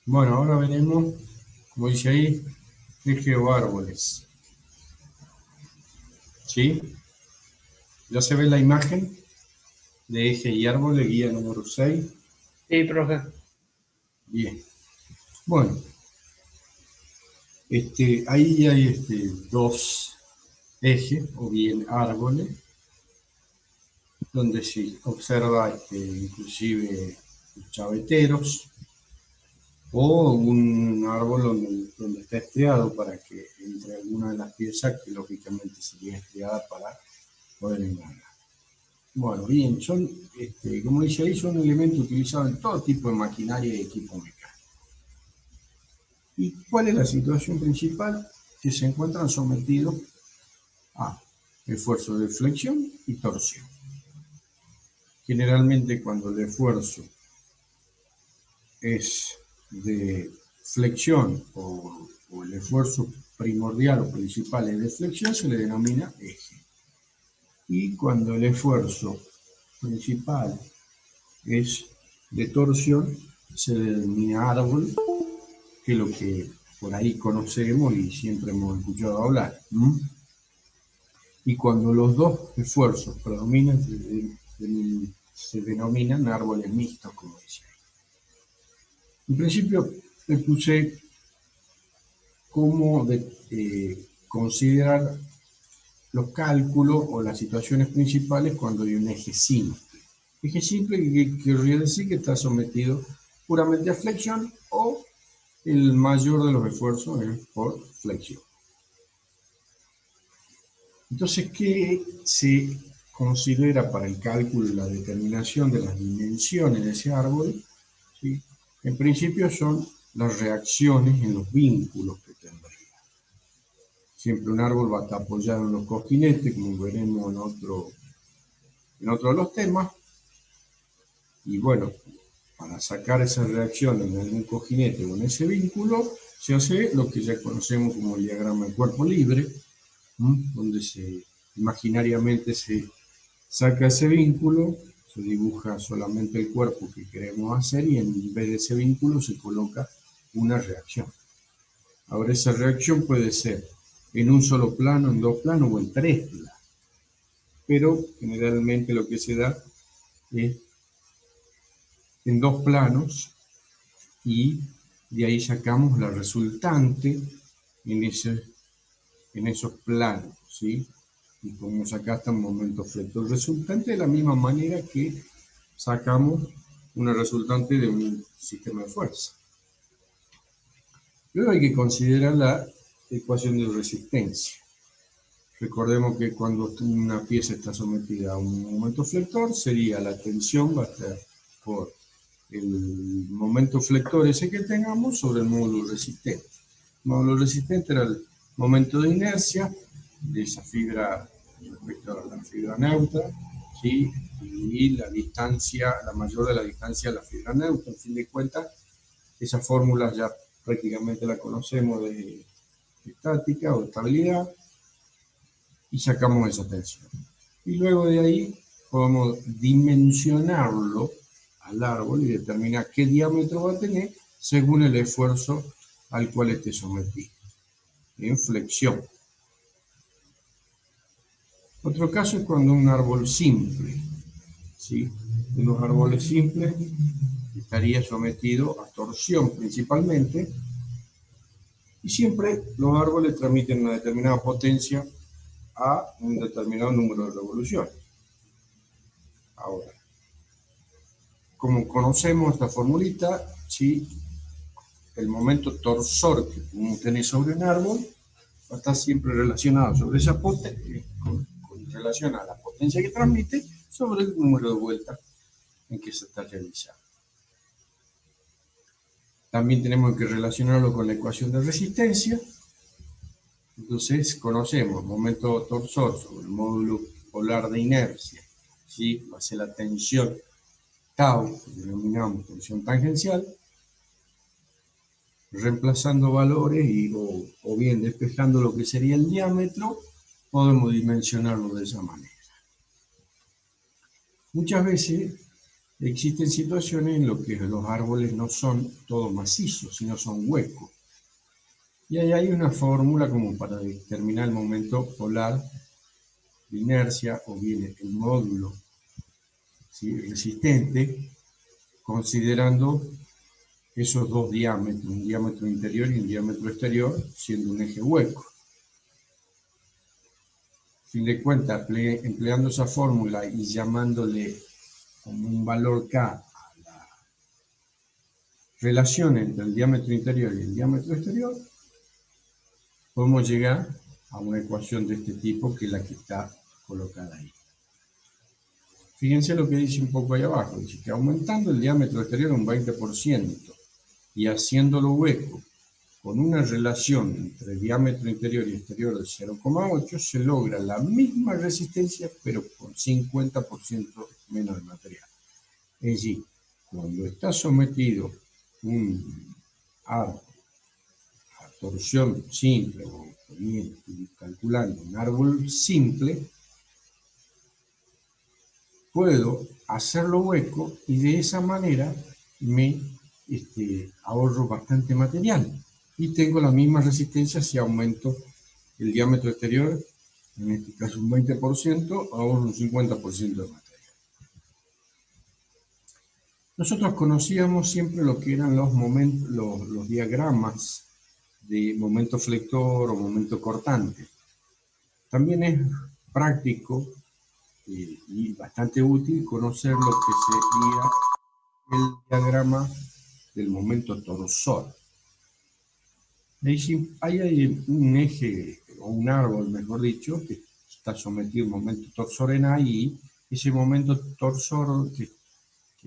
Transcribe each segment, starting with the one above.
Bueno, ahora veremos, como dice ahí, eje o árboles. ¿Sí? Ya se ve la imagen de eje y árboles, guía número 6. Sí, profe. Bien. Bueno, ahí hay dos ejes, o bien árboles, donde se observa inclusive los chaveteros, o un árbol donde está estriado para que entre alguna de las piezas, que lógicamente sería estriada para poder enganar. Bueno, bien, como dice ahí, son elementos utilizados en todo tipo de maquinaria y equipo mecánico. ¿Y cuál es la situación principal? Que se encuentran sometidos a esfuerzo de flexión y torsión. Generalmente cuando el esfuerzo es de flexión o el esfuerzo primordial o principal es de flexión, se le denomina eje. Y cuando el esfuerzo principal es de torsión, se le denomina árbol, que es lo que por ahí conocemos y siempre hemos escuchado hablar. Y cuando los dos esfuerzos predominan, se denominan árboles mixtos, como dice ahí. En principio, le puse cómo considerar los cálculos o las situaciones principales cuando hay un eje simple. Eje simple que querría decir que está sometido puramente a flexión o el mayor de los esfuerzos es por flexión. Entonces, ¿qué se considera para el cálculo y la determinación de las dimensiones de ese árbol? ¿Sí? En principio son las reacciones en los vínculos que tendría. Siempre un árbol va a estar apoyado en los cojinetes, como veremos en otro de los temas. Y bueno, para sacar esa reacción en algún cojinete o en ese vínculo, se hace lo que ya conocemos como el diagrama de cuerpo libre, donde imaginariamente se saca ese vínculo, se dibuja solamente el cuerpo que queremos hacer y en vez de ese vínculo se coloca una reacción. Ahora esa reacción puede ser en un solo plano, en dos planos o en tres planos, pero generalmente lo que se da es en dos planos y de ahí sacamos la resultante en esos planos, ¿sí? Y como acá está un momento fleto. El resultante de la misma manera que sacamos una resultante de un sistema de fuerza. Luego hay que considerar la ecuación de resistencia. Recordemos que cuando una pieza está sometida a un momento flector, sería la tensión va a estar por el momento flector ese que tengamos sobre el módulo resistente. El módulo resistente era el momento de inercia de esa fibra respecto a la fibra neutra, ¿sí? Y la distancia, la mayor de la distancia de la fibra neutra. En fin de cuentas, esa fórmula ya prácticamente la conocemos de estática o estabilidad y sacamos esa tensión. Y luego de ahí podemos dimensionarlo al árbol y determinar qué diámetro va a tener según el esfuerzo al cual esté sometido, en flexión. Otro caso es cuando un árbol simple, ¿sí? En los árboles simples estaría sometido a torsión principalmente, y siempre los árboles transmiten una determinada potencia a un determinado número de revoluciones. Ahora, como conocemos esta formulita, ¿sí? El momento torsor que uno tiene sobre un árbol va a estar siempre relacionado sobre esa potencia, con relación a la potencia que transmite sobre el número de vueltas en que se está realizando. También tenemos que relacionarlo con la ecuación de resistencia. Entonces conocemos el momento torsor sobre el módulo polar de inercia, ¿sí? Va a ser la tensión tau, que denominamos tensión tangencial, reemplazando valores o bien despejando lo que sería el diámetro, podemos dimensionarlo de esa manera. Muchas veces existen situaciones en las que los árboles no son todos macizos, sino son huecos. Y ahí hay una fórmula como para determinar el momento polar de inercia o bien el módulo, ¿sí?, resistente, considerando esos dos diámetros, un diámetro interior y un diámetro exterior, siendo un eje hueco. A fin de cuentas, empleando esa fórmula y llamándole como un valor K a la relación entre el diámetro interior y el diámetro exterior, podemos llegar a una ecuación de este tipo, que es la que está colocada ahí. Fíjense lo que dice un poco ahí abajo, dice que aumentando el diámetro exterior un 20% y haciéndolo hueco con una relación entre diámetro interior y exterior de 0,8, se logra la misma resistencia, pero con 50% menos de material. Es decir, cuando está sometido un árbol a torsión simple, o bien calculando un árbol simple, puedo hacerlo hueco y de esa manera me ahorro bastante material y tengo la misma resistencia si aumento el diámetro exterior, en este caso un 20%, ahorro un 50% de material. Nosotros conocíamos siempre lo que eran los diagramas de momento flector o momento cortante. También es práctico y bastante útil conocer lo que sería el diagrama del momento torsor. Ahí hay un eje, o un árbol, mejor dicho, que está sometido a un momento torsor en A, y ese momento torsor que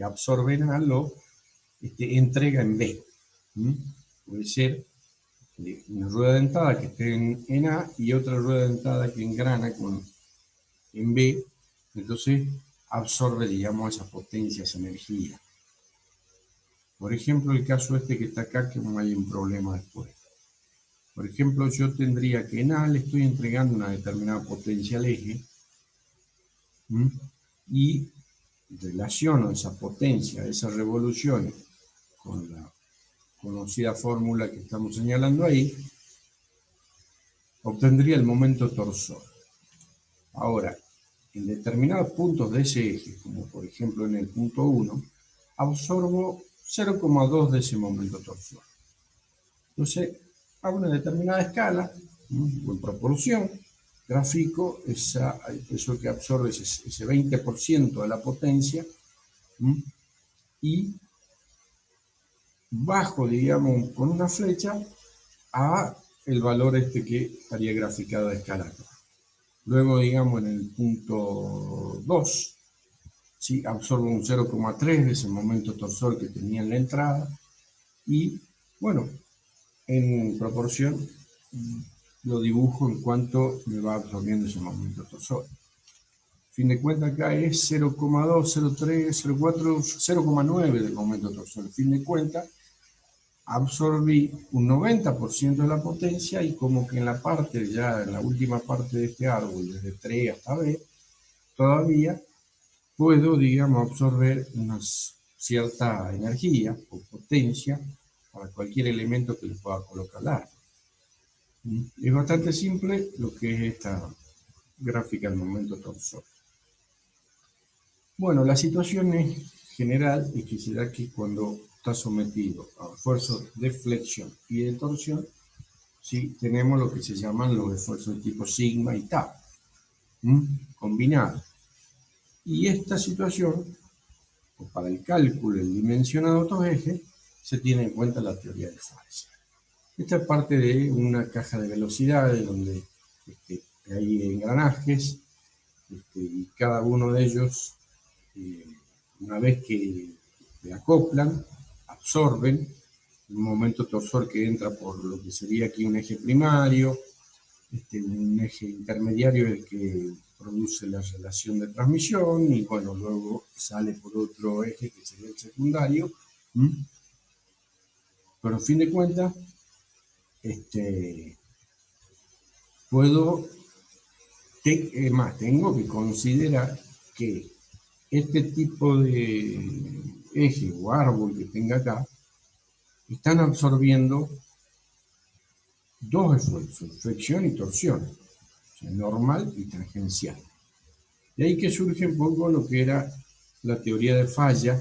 absorbe en A lo entrega en B. Puede ser una rueda dentada que esté en A y otra rueda dentada que engrana en B, entonces absorbe, digamos, esa potencia, esa energía. Por ejemplo, el caso que está acá, que no hay un problema después. Por ejemplo, yo tendría que en A le estoy entregando una determinada potencia al eje, y relaciono esa potencia, esas revoluciones, con la conocida fórmula que estamos señalando ahí, obtendría el momento torsor. Ahora, en determinados puntos de ese eje, como por ejemplo en el punto 1, absorbo 0,2 de ese momento torsor. Entonces, a una determinada escala, o en proporción, grafico eso que absorbe ese 20% de la potencia, y bajo, digamos, con una flecha a el valor que estaría graficado a escala. Luego, digamos, en el punto 2, ¿sí?, absorbo un 0,3 de ese momento torsor que tenía en la entrada, y, bueno, en proporción lo dibujo en cuanto me va absorbiendo ese momento torsor. A fin de cuentas, acá es 0,2, 0,3, 0,4, 0,9 del momento torsor. A fin de cuentas, absorbí un 90% de la potencia, y como que en la parte, ya en la última parte de este árbol, desde 3 hasta B, todavía puedo, digamos, absorber una cierta energía o potencia para cualquier elemento que le pueda colocar al árbol. Es bastante simple lo que es esta gráfica del momento torsor. Bueno, la situación general es que se da que cuando está sometido a esfuerzos de flexión y de torsión, ¿sí?, tenemos lo que se llaman los esfuerzos de tipo sigma y tau, combinados. Y esta situación, para el cálculo del dimensionado de estos ejes, se tiene en cuenta la teoría de fuerza. Esta es parte de una caja de velocidades donde hay engranajes, y cada uno de ellos, una vez que se acoplan, absorben un momento torsor que entra por lo que sería aquí un eje primario, un eje intermediario el que produce la relación de transmisión, y bueno, luego sale por otro eje que sería el secundario. Pero a fin de cuentas, tengo que considerar que este tipo de eje o árbol que tenga acá, están absorbiendo dos esfuerzos, flexión y torsión, o sea, normal y tangencial. De ahí que surge un poco lo que era la teoría de falla,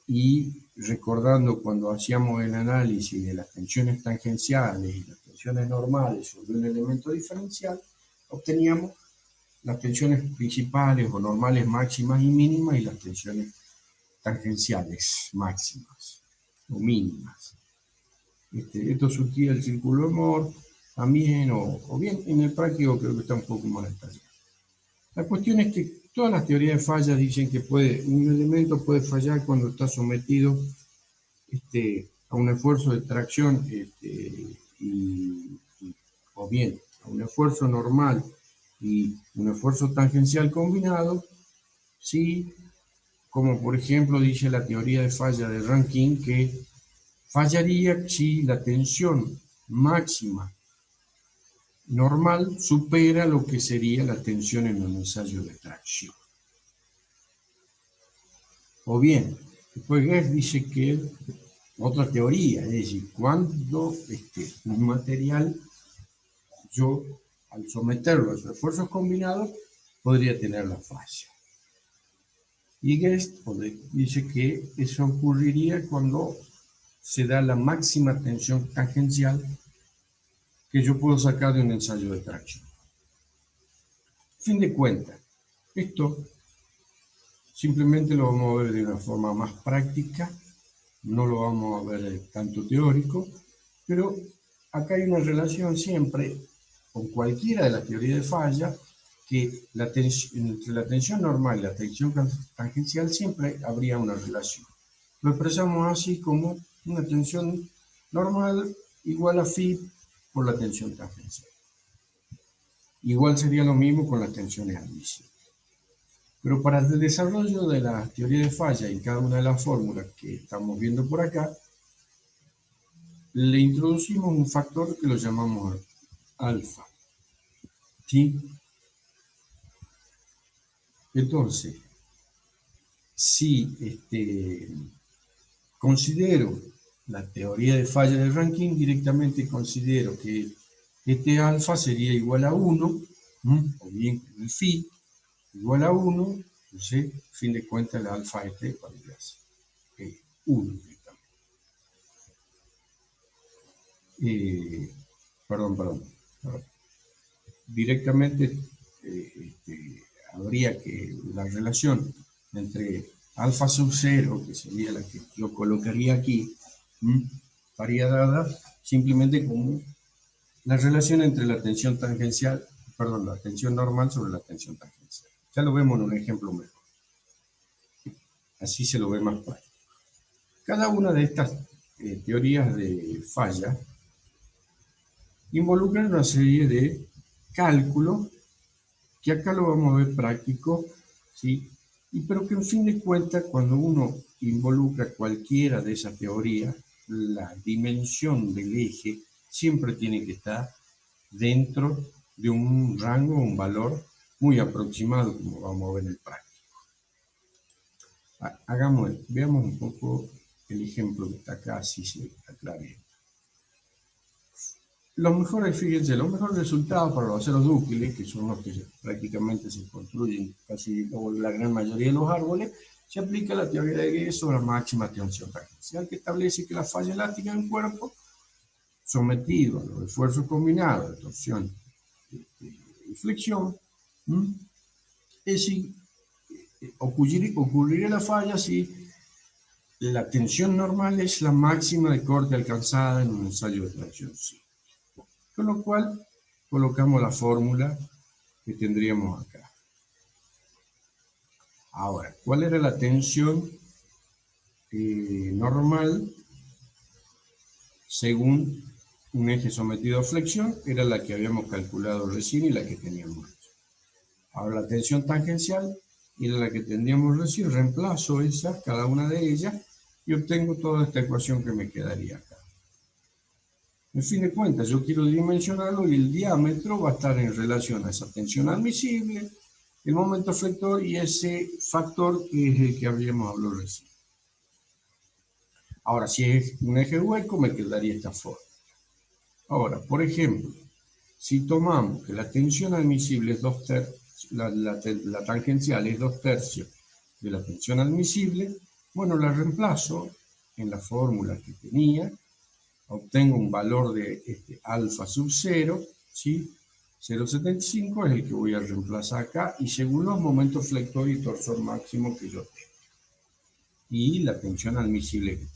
y recordando cuando hacíamos el análisis de las tensiones tangenciales y las tensiones normales sobre un elemento diferencial, obteníamos las tensiones principales o normales máximas y mínimas y las tensiones tangenciales máximas o mínimas. Esto surgía el círculo de Moore también, o bien en el práctico creo que está un poco más detallado. La cuestión es que todas las teorías de fallas dicen que un elemento puede fallar cuando está sometido a un esfuerzo de tracción o bien a un esfuerzo normal y un esfuerzo tangencial combinado, sí, como por ejemplo dice la teoría de falla de Rankine, que fallaría si la tensión máxima normal supera lo que sería la tensión en un ensayo de tracción. O bien, después Guess dice que otra teoría, es decir, cuando un material, yo al someterlo a esos esfuerzos combinados, podría tener la falla. Y Guest dice que eso ocurriría cuando se da la máxima tensión tangencial que yo puedo sacar de un ensayo de tracción. Fin de cuentas, esto simplemente lo vamos a ver de una forma más práctica, no lo vamos a ver tanto teórico, pero acá hay una relación siempre con cualquiera de las teorías de falla, que entre la tensión normal y la tensión tangencial siempre habría una relación. Lo expresamos así como una tensión normal igual a phi por la tensión tangencial. Igual sería lo mismo con las tensiones admisibles. Pero para el desarrollo de la teoría de falla en cada una de las fórmulas que estamos viendo por acá, le introducimos un factor que lo llamamos alfa. ¿Sí? Entonces, si considero la teoría de falla de Rankine, directamente considero que este alfa sería igual a 1, o bien el phi igual a 1, entonces, a fin de cuentas, el alfa valdría ser 1 directamente. Perdón. Directamente habría que la relación entre alfa sub 0, que sería la que yo colocaría aquí, estaría dada simplemente como la relación entre la tensión tangencial, la tensión normal sobre la tensión tangencial. Ya lo vemos en un ejemplo mejor. Así se lo ve más práctico. Cada una de estas teorías de falla involucran una serie de cálculos que acá lo vamos a ver práctico, ¿sí? Pero que en fin de cuentas, cuando uno involucra cualquiera de esas teorías, la dimensión del eje siempre tiene que estar dentro de un rango, un valor muy aproximado, como vamos a ver en el práctico. Veamos un poco el ejemplo que está acá, así se aclare. Los mejores resultados para los aceros dúctiles, que son los que prácticamente se construyen casi la gran mayoría de los árboles, se aplica la teoría de Guess sobre la máxima tensión tangencial, que establece que la falla elástica en un cuerpo sometido a los esfuerzos combinados de torsión y flexión, ocurriría la falla si la tensión normal es la máxima de corte alcanzada en un ensayo de tracción simple. Con lo cual, colocamos la fórmula que tendríamos acá. Ahora, ¿cuál era la tensión normal según un eje sometido a flexión? Era la que habíamos calculado recién y la que teníamos. Ahora, la tensión tangencial era la que tendríamos recién. Reemplazo cada una de ellas, y obtengo toda esta ecuación que me quedaría acá. En fin de cuentas, yo quiero dimensionarlo y el diámetro va a estar en relación a esa tensión admisible el momento flector y ese factor que es el que habíamos hablado recién. Ahora, si es un eje hueco, me quedaría esta forma. Ahora, por ejemplo, si tomamos que la tensión admisible es 2/3, la tangencial es 2/3 de la tensión admisible, bueno, la reemplazo en la fórmula que tenía, obtengo un valor de alfa sub 0, ¿sí? 0,75 es el que voy a reemplazar acá, y según los momentos flector y torsor máximo que yo tengo, y la tensión admisible que tengo.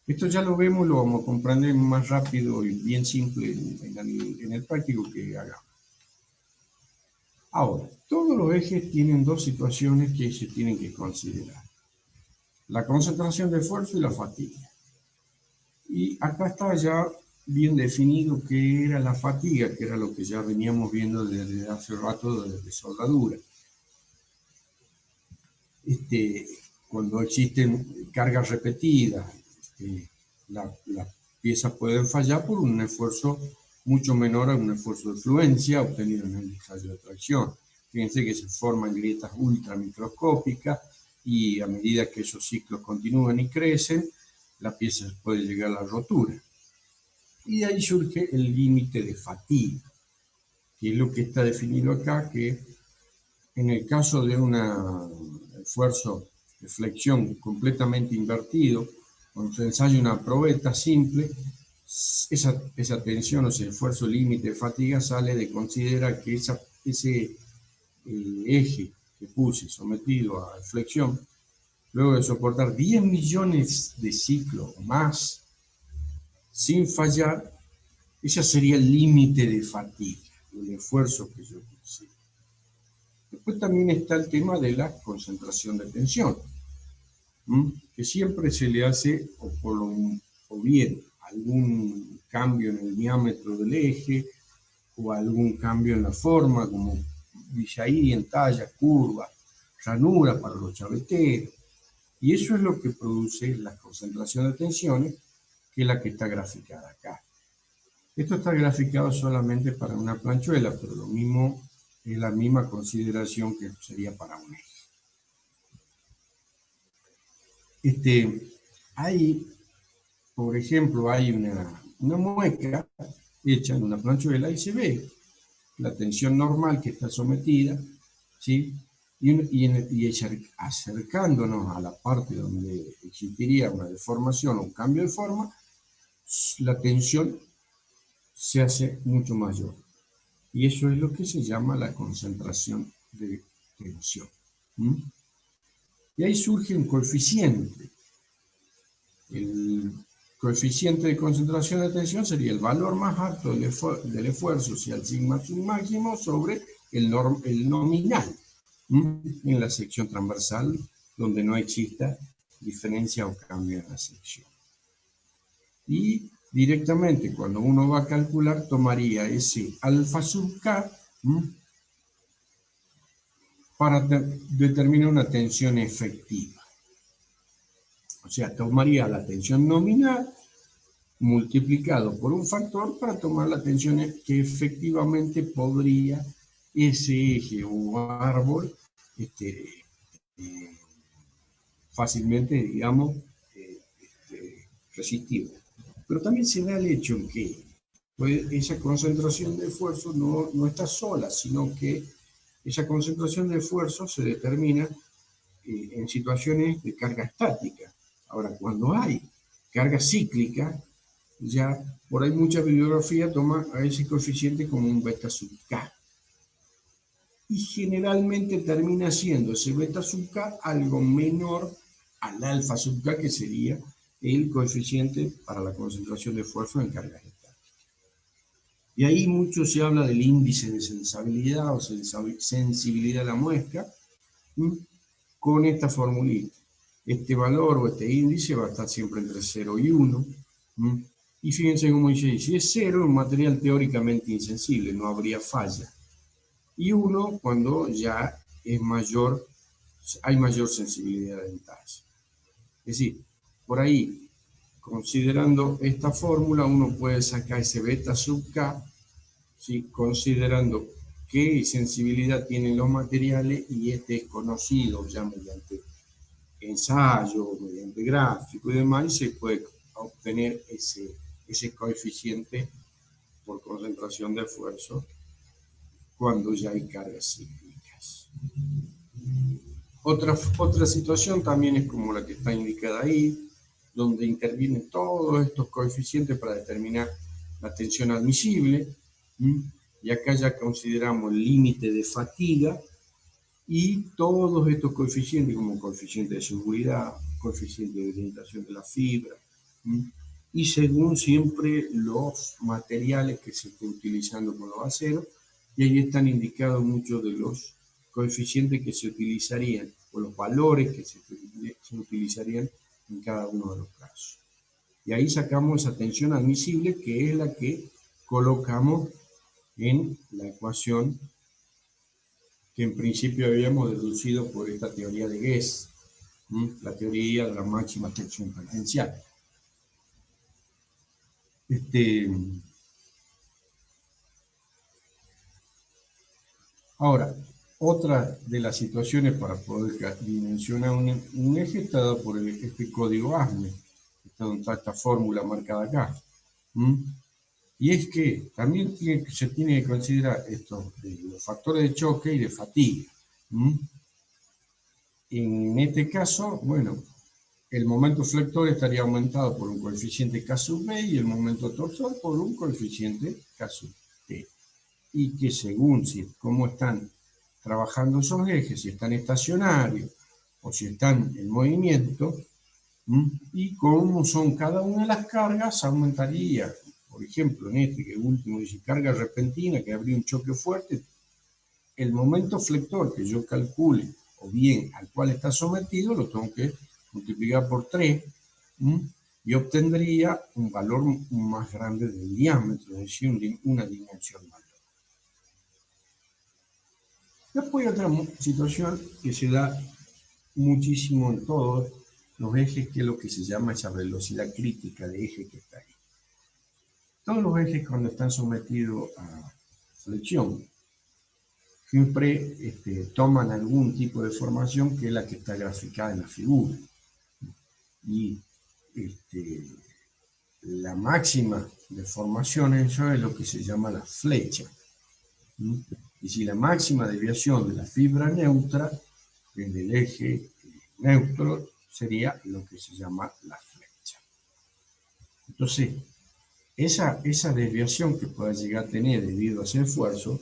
Esto ya lo vemos, lo vamos a comprender más rápido y bien simple en el práctico que hagamos. Ahora, todos los ejes tienen dos situaciones que se tienen que considerar: la concentración de esfuerzo y la fatiga. Y acá está ya bien definido qué era la fatiga, que era lo que ya veníamos viendo desde hace rato de soldadura. Cuando existen cargas repetidas, las piezas pueden fallar por un esfuerzo mucho menor a un esfuerzo de fluencia obtenido en el ensayo de tracción. Fíjense que se forman grietas ultramicroscópicas y a medida que esos ciclos continúan y crecen, la pieza puede llegar a la rotura. Y de ahí surge el límite de fatiga, que es lo que está definido acá, que en el caso de un esfuerzo de flexión completamente invertido, cuando se ensaya una probeta simple, esa tensión o ese esfuerzo límite de fatiga sale de considerar que ese eje que puse sometido a flexión, luego de soportar 10 millones de ciclos o más sin fallar, ese sería el límite de fatiga, el esfuerzo que yo puse. Después también está el tema de la concentración de tensión, que siempre se le hace o bien algún cambio en el diámetro del eje o algún cambio en la forma, como dice ahí, en talla, curva, ranura para los chaveteros. Y eso es lo que produce la concentración de tensiones, que es la que está graficada acá. Esto está graficado solamente para una planchuela, pero lo mismo es la misma consideración que sería para un eje. Por ejemplo, hay una mueca hecha en una planchuela y se ve la tensión normal que está sometida, ¿sí? Y acercándonos a la parte donde existiría una deformación o un cambio de forma, la tensión se hace mucho mayor. Y eso es lo que se llama la concentración de tensión. Y ahí surge un coeficiente. El coeficiente de concentración de tensión sería el valor más alto del esfuerzo, o sea, el sigma máximo, sobre el nominal, en la sección transversal, donde no exista diferencia o cambio en la sección. Y directamente, cuando uno va a calcular, tomaría ese alfa sub k para determinar una tensión efectiva. O sea, tomaría la tensión nominal multiplicado por un factor para tomar la tensión que efectivamente podría ese eje o árbol fácilmente, digamos, resistir. Pero también se da el hecho en que esa concentración de esfuerzo no está sola, sino que esa concentración de esfuerzo se determina en situaciones de carga estática. Ahora, cuando hay carga cíclica, ya por ahí mucha bibliografía toma a ese coeficiente como un beta sub k. Y generalmente termina siendo ese beta sub k algo menor al alfa sub k, que sería el coeficiente para la concentración de esfuerzo en cargas estáticas. Y ahí mucho se habla del índice de sensibilidad o sensibilidad a la muesca, con esta formulita. Este valor o este índice va a estar siempre entre 0 y 1. Y fíjense cómo dice, si es 0, es un material teóricamente insensible, no habría falla. Y 1 cuando ya es mayor, hay mayor sensibilidad de talla. Es decir, por ahí, considerando esta fórmula, uno puede sacar ese beta sub k, ¿sí? Considerando qué sensibilidad tienen los materiales, y este es conocido ya mediante ensayo, mediante gráfico y demás, y se puede obtener ese coeficiente por concentración de esfuerzo cuando ya hay cargas cíclicas. Otra situación también es como la que está indicada ahí, donde intervienen todos estos coeficientes para determinar la tensión admisible, y acá ya consideramos el límite de fatiga y todos estos coeficientes, como coeficiente de seguridad, coeficiente de orientación de la fibra, y según siempre los materiales que se estén utilizando con los aceros, y ahí están indicados muchos de los coeficientes que se utilizarían, o los valores que se utilizarían en cada uno de los casos. Y ahí sacamos esa tensión admisible, que es la que colocamos en la ecuación que en principio habíamos deducido por esta teoría de Guess, la teoría de la máxima tensión tangencial. Ahora, otra de las situaciones para poder dimensionar un eje está dado por este código ASME, esta fórmula marcada acá. Y es que también se tiene que considerar los factores de choque y de fatiga. En este caso, bueno, el momento flector estaría aumentado por un coeficiente K sub B y el momento torsor por un coeficiente K sub T. Y que según cómo están trabajando esos ejes, si están estacionarios o si están en movimiento, y cómo son cada una de las cargas, aumentaría. Por ejemplo, en este que último dice carga repentina, que habría un choque fuerte, el momento flector que yo calcule, o bien al cual está sometido, lo tengo que multiplicar por 3, y obtendría un valor más grande del diámetro, es decir, una dimensión mayor. Después hay otra situación que se da muchísimo en todos los ejes, que es lo que se llama esa velocidad crítica de eje que está ahí. Todos los ejes, cuando están sometidos a flexión, siempre toman algún tipo de formación que es la que está graficada en la figura. Y la máxima de formación, eso es lo que se llama la flecha. Y si la máxima desviación de la fibra neutra en el eje neutro sería lo que se llama la flecha. Entonces, esa desviación que pueda llegar a tener debido a ese esfuerzo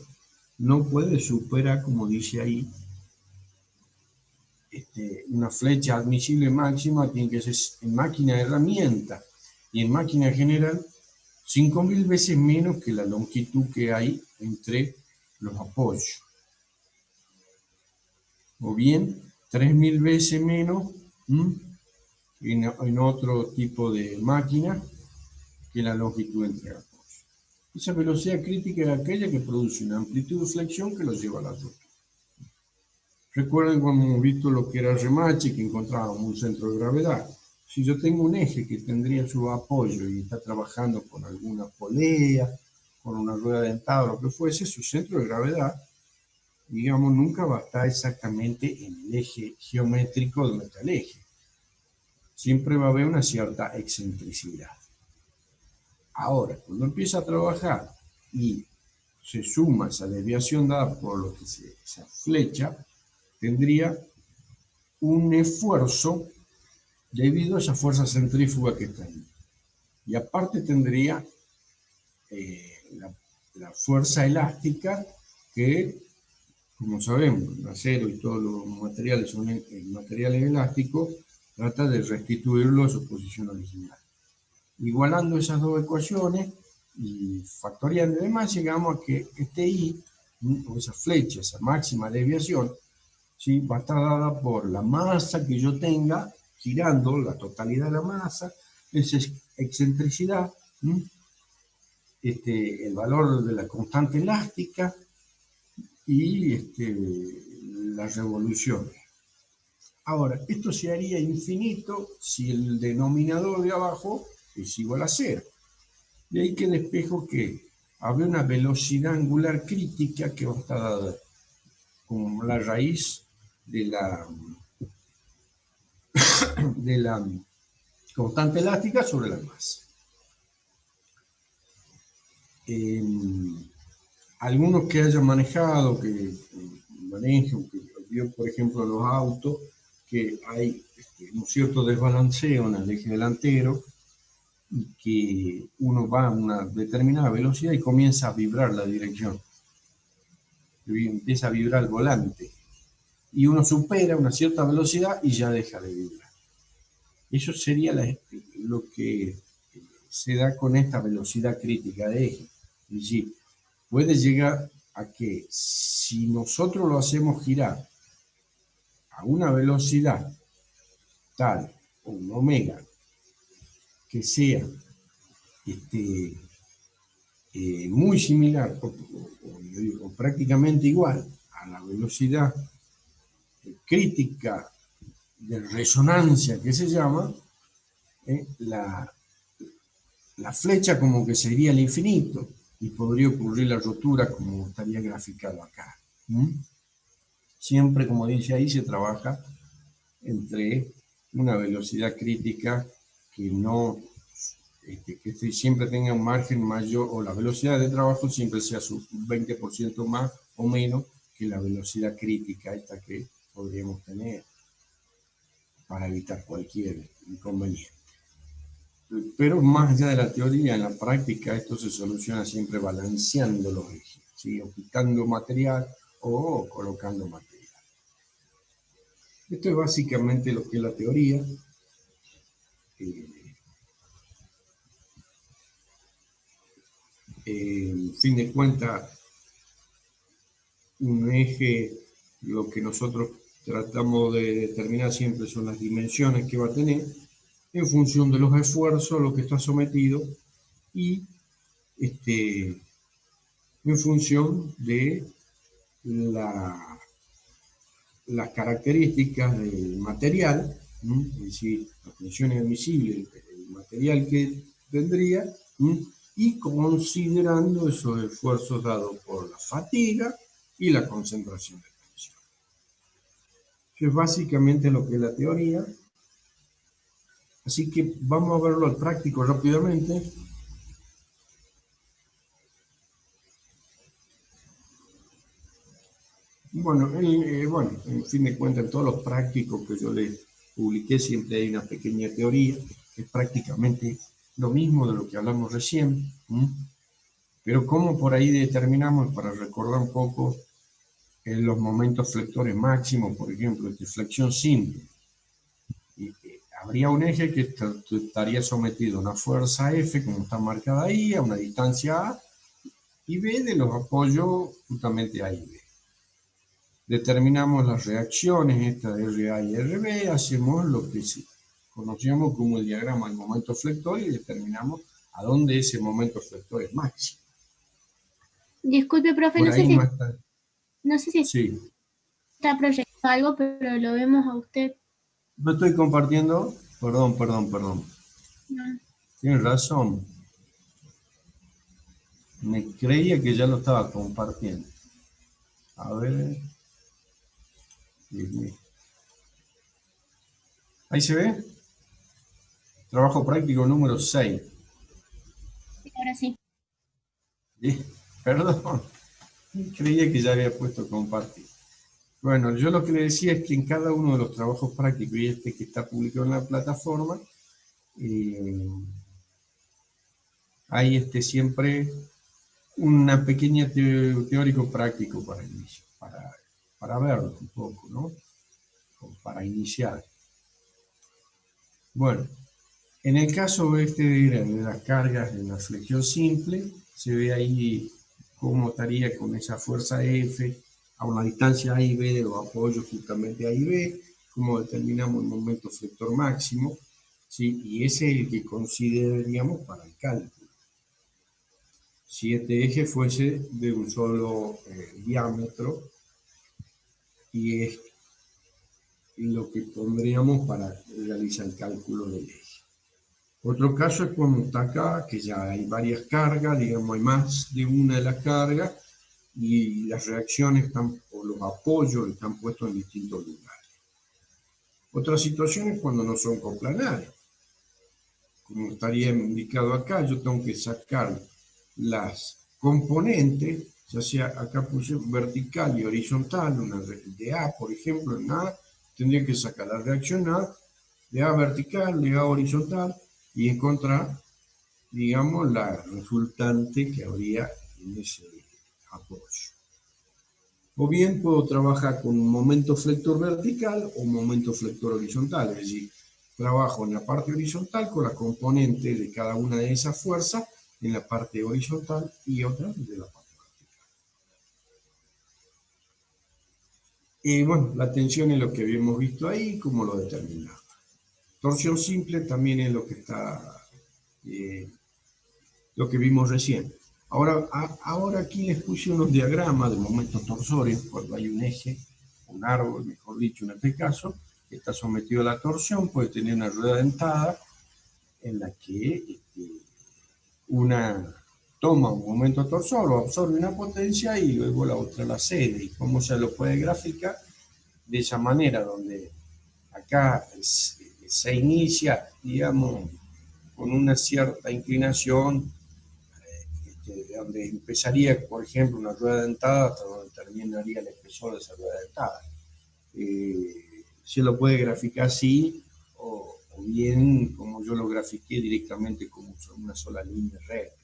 no puede superar, como dice ahí, una flecha admisible máxima tiene que ser en máquina de herramienta y en máquina general 5.000 veces menos que la longitud que hay entre los apoyos, o bien 3.000 veces menos en otro tipo de máquina que la longitud entre apoyos. Esa velocidad crítica es aquella que produce una amplitud de flexión que lo lleva a la rotura. Recuerden cuando hemos visto lo que era el remache, que encontrábamos un centro de gravedad. Si yo tengo un eje que tendría su apoyo y está trabajando con alguna polea, con una rueda dentada o lo que fuese, su centro de gravedad, digamos, nunca va a estar exactamente en el eje geométrico donde está el eje. Siempre va a haber una cierta excentricidad. Ahora, cuando empieza a trabajar y se suma esa desviación dada por lo que esa flecha, tendría un esfuerzo debido a esa fuerza centrífuga que está ahí. Y aparte tendría la fuerza elástica que, como sabemos, el acero y todos los materiales son materiales elásticos, trata de restituirlo a su posición original. Igualando esas dos ecuaciones y factoriando y demás, llegamos a que este I, o esa flecha, esa máxima desviación, ¿sí?, va a estar dada por la masa que yo tenga girando, la totalidad de la masa, esa excentricidad, el valor de la constante elástica y las revoluciones. Ahora, esto se haría infinito si el denominador de abajo es igual a 0. De ahí que despejo que habría una velocidad angular crítica que va a estar dada como la raíz de la constante elástica sobre la masa. Algunos que hayan manejado, que manejen, que vio por ejemplo los autos, que hay un cierto desbalanceo en el eje delantero y que uno va a una determinada velocidad y comienza a vibrar la dirección, y empieza a vibrar el volante, y uno supera una cierta velocidad y ya deja de vibrar. Eso sería lo que se da con esta velocidad crítica de eje. Es decir, puede llegar a que si nosotros lo hacemos girar a una velocidad tal, o un omega, que sea muy similar o prácticamente igual a la velocidad crítica de resonancia que se llama, la flecha como que sería al infinito y podría ocurrir la rotura como estaría graficado acá. Siempre, como dice ahí, se trabaja entre una velocidad crítica que no que siempre tenga un margen mayor, o la velocidad de trabajo siempre sea su 20% más o menos que la velocidad crítica esta que podríamos tener para evitar cualquier inconveniente. Pero más allá de la teoría, en la práctica esto se soluciona siempre balanceando los ejes, ¿sí? O quitando material o colocando material. Esto es básicamente lo que es la teoría. En fin de cuentas, un eje, lo que nosotros tratamos de determinar siempre son las dimensiones que va a tener en función de los esfuerzos a los que está sometido y en función de las características del material, es decir, las tensiones admisibles, el material que tendría, y considerando esos esfuerzos dados por la fatiga y la concentración de tensión. Que es básicamente lo que es la teoría. Así que vamos a verlo al práctico rápidamente. Bueno, en fin de cuentas, en todos los prácticos que yo les publiqué siempre hay una pequeña teoría, que es prácticamente lo mismo de lo que hablamos recién, pero como por ahí determinamos, para recordar un poco, los momentos flectores máximos, por ejemplo, flexión simple. Habría un eje que estaría sometido a una fuerza F, como está marcada ahí, a una distancia A y B de los apoyos justamente A y B. Determinamos las reacciones, esta de RA y RB, hacemos lo que conocíamos como el diagrama del momento flector y determinamos a dónde ese momento flector es máximo. Disculpe, profe, Por ahí no sé si sí. está proyectando algo, pero lo vemos a usted. No estoy compartiendo. Perdón. No. Tienes razón. Me creía que ya lo estaba compartiendo. A ver. Ahí se ve. Trabajo práctico número 6. Ahora sí. Perdón. Creía que ya había puesto compartir. Bueno, yo lo que le decía es que en cada uno de los trabajos prácticos y este que está publicado en la plataforma, hay siempre una pequeña teórico práctico para verlo un poco, ¿no? O para iniciar. Bueno, en el caso de las cargas de la flexión simple, se ve ahí cómo estaría con esa fuerza F a una distancia A y B de los apoyos justamente A y B, cómo determinamos el momento flector máximo, ¿sí? Y ese es el que consideraríamos para el cálculo. Si este eje fuese de un solo diámetro, y es lo que pondríamos para realizar el cálculo del eje. Otro caso es cuando está acá, que ya hay varias cargas, digamos, hay más de una de las cargas, y las reacciones están, o los apoyos están puestos en distintos lugares. Otra situación es cuando no son coplanares. Como estaría indicado acá, yo tengo que sacar las componentes, ya sea acá puse vertical y horizontal, una de A, por ejemplo, en A, tendría que sacar la reacción A, de A vertical, de A horizontal, y encontrar, digamos, la resultante que habría en ese apoyo. O bien puedo trabajar con un momento flector vertical o un momento flector horizontal, es decir, trabajo en la parte horizontal con la componente de cada una de esas fuerzas en la parte horizontal y otra de la parte vertical. Y bueno, la tensión es lo que habíamos visto ahí, cómo lo determinamos. Torsión simple también es lo que está, lo que vimos recién. Ahora aquí les puse unos diagramas de momentos torsorios, cuando hay un eje, un árbol, mejor dicho, en este caso, que está sometido a la torsión, puede tener una rueda dentada en la que una toma un momento torsor o absorbe una potencia y luego la otra la cede. ¿Y cómo se lo puede graficar? De esa manera, donde acá se inicia, digamos, con una cierta inclinación, donde empezaría, por ejemplo, una rueda dentada hasta donde terminaría el espesor de esa rueda dentada. Se lo puede graficar así, o bien como yo lo grafiqué directamente como una sola línea recta.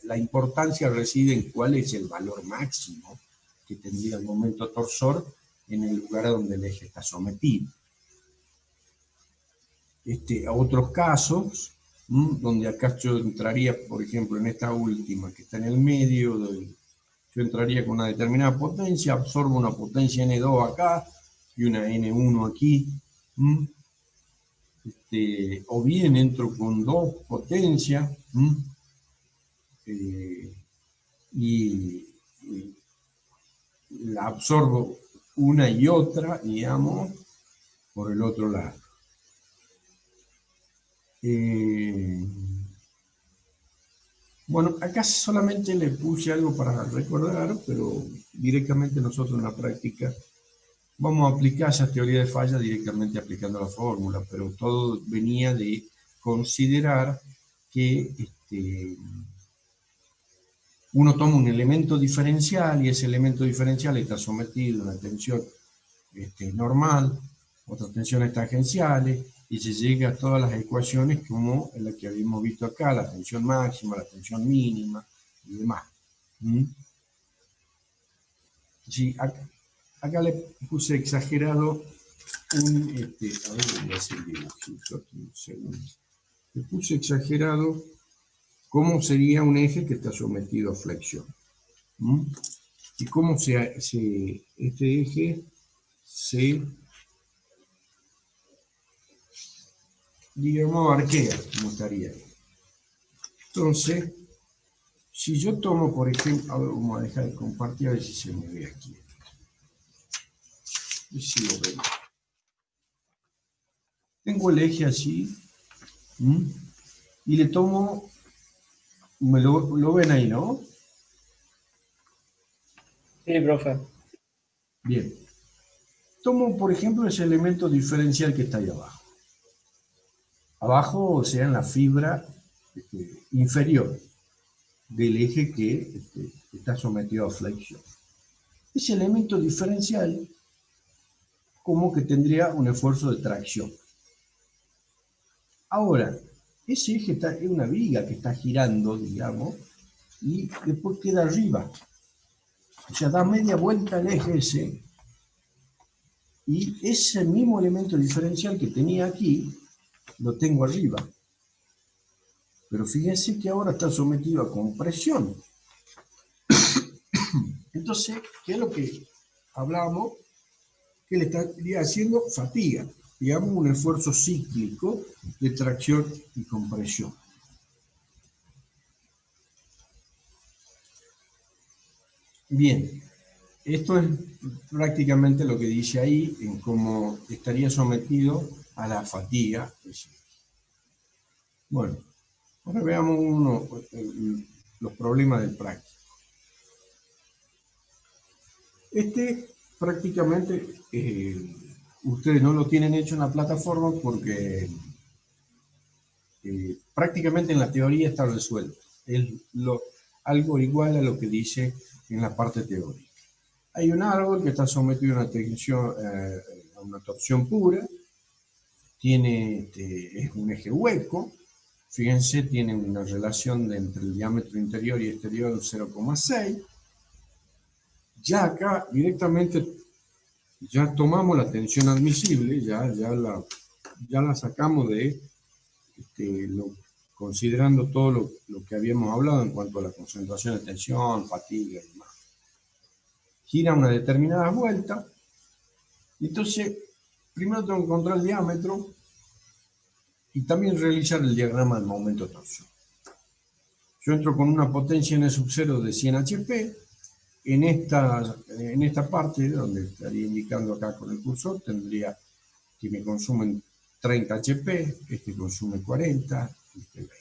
La importancia reside en cuál es el valor máximo que tendría el momento torsor en el lugar donde el eje está sometido. A otros casos, donde acá yo entraría, por ejemplo, en esta última que está en el medio, yo entraría con una determinada potencia, absorbo una potencia N2 acá y una N1 aquí, o bien entro con dos potencias, y la absorbo una y otra, digamos, por el otro lado. Bueno, acá solamente le puse algo para recordar, pero directamente nosotros en la práctica vamos a aplicar esa teoría de falla directamente aplicando la fórmula, pero todo venía de considerar que uno toma un elemento diferencial y ese elemento diferencial está sometido a una tensión normal, otras tensiones tangenciales, y se llega a todas las ecuaciones como en la que habíamos visto acá, la tensión máxima, la tensión mínima y demás. Sí, acá le puse exagerado a ver, voy a hacer el dibujito aquí un segundo. Le puse exagerado cómo sería un eje que está sometido a flexión. Y cómo este eje se, digamos, arquea, como estaría ahí. Entonces, si yo tomo, por ejemplo, a ver, vamos a dejar de compartir a ver si se me ve aquí. Y si lo veo. Tengo el eje así, y le tomo, lo ven ahí, ¿no? Sí, profe. Bien. Tomo, por ejemplo, ese elemento diferencial que está ahí abajo. Abajo, o sea, en la fibra inferior del eje que está sometido a flexión. Ese elemento diferencial como que tendría un esfuerzo de tracción. Ahora, ese eje es una viga que está girando, digamos, y después queda arriba. O sea, da media vuelta el eje ese, y ese mismo elemento diferencial que tenía aquí, lo tengo arriba. Pero fíjense que ahora está sometido a compresión. Entonces, ¿qué es lo que hablábamos? Que le estaría haciendo fatiga, digamos un esfuerzo cíclico de tracción y compresión. Bien, esto es prácticamente lo que dice ahí en cómo estaría sometido a la fatiga. Bueno, ahora veamos los problemas del práctico. Este prácticamente ustedes no lo tienen hecho en la plataforma porque prácticamente en la teoría está resuelto. Es algo igual a lo que dice en la parte teórica. Hay un árbol que está sometido a una torsión pura, es un eje hueco, fíjense, tiene una relación entre el diámetro interior y exterior de 0,6. Ya acá directamente ya tomamos la tensión admisible, ya la sacamos de considerando todo lo que habíamos hablado en cuanto a la concentración de tensión, fatiga y demás. Gira una determinada vuelta, y entonces primero tengo que encontrar el diámetro y también realizar el diagrama del momento de torsión. Yo entro con una potencia N sub 0 de 100 HP. En esta parte, donde estaría indicando acá con el cursor, tendría que me consumen 30 HP, este consume 40, este 20.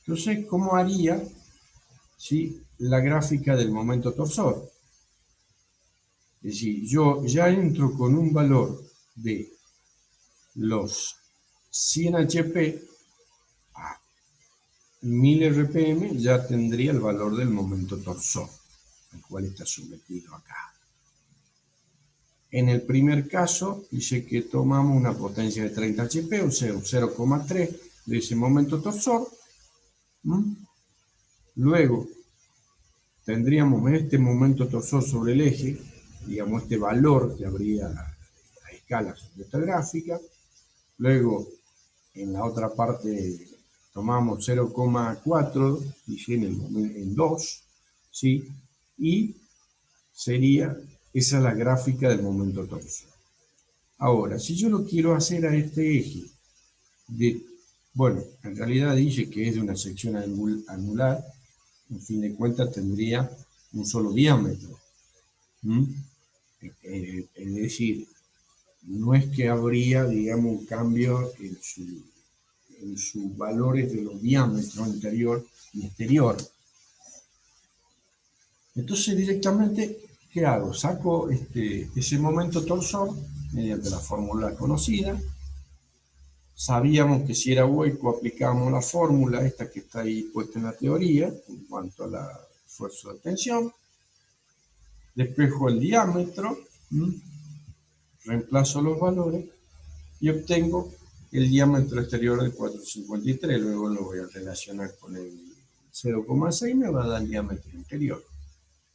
Entonces, ¿cómo haría la gráfica del momento torsor? Es decir, yo ya entro con un valor de los 100 HP a 1000 RPM, ya tendría el valor del momento torsor, al cual está sometido acá. En el primer caso, dice que tomamos una potencia de 30 HP, o sea, 0,3 de ese momento torsor. Luego, tendríamos este momento torsor sobre el eje, digamos, este valor que habría a escala sobre esta gráfica. Luego, en la otra parte, tomamos 0,4, dice en 2, ¿sí? Y sería, esa es la gráfica del momento torsor. Ahora, si yo lo quiero hacer a este eje, bueno, en realidad dice que es de una sección anular, en fin de cuentas tendría un solo diámetro. Es decir, no es que habría, digamos, un cambio en sus valores de los diámetros interior y exterior. Entonces directamente, ¿qué hago? Saco ese momento torsor mediante la fórmula conocida. Sabíamos que si era hueco aplicábamos la fórmula esta que está ahí puesta en la teoría en cuanto a la fuerza de tensión. Despejo el diámetro, reemplazo los valores y obtengo el diámetro exterior de 453. Luego lo voy a relacionar con el 0,6 y me va a dar el diámetro interior.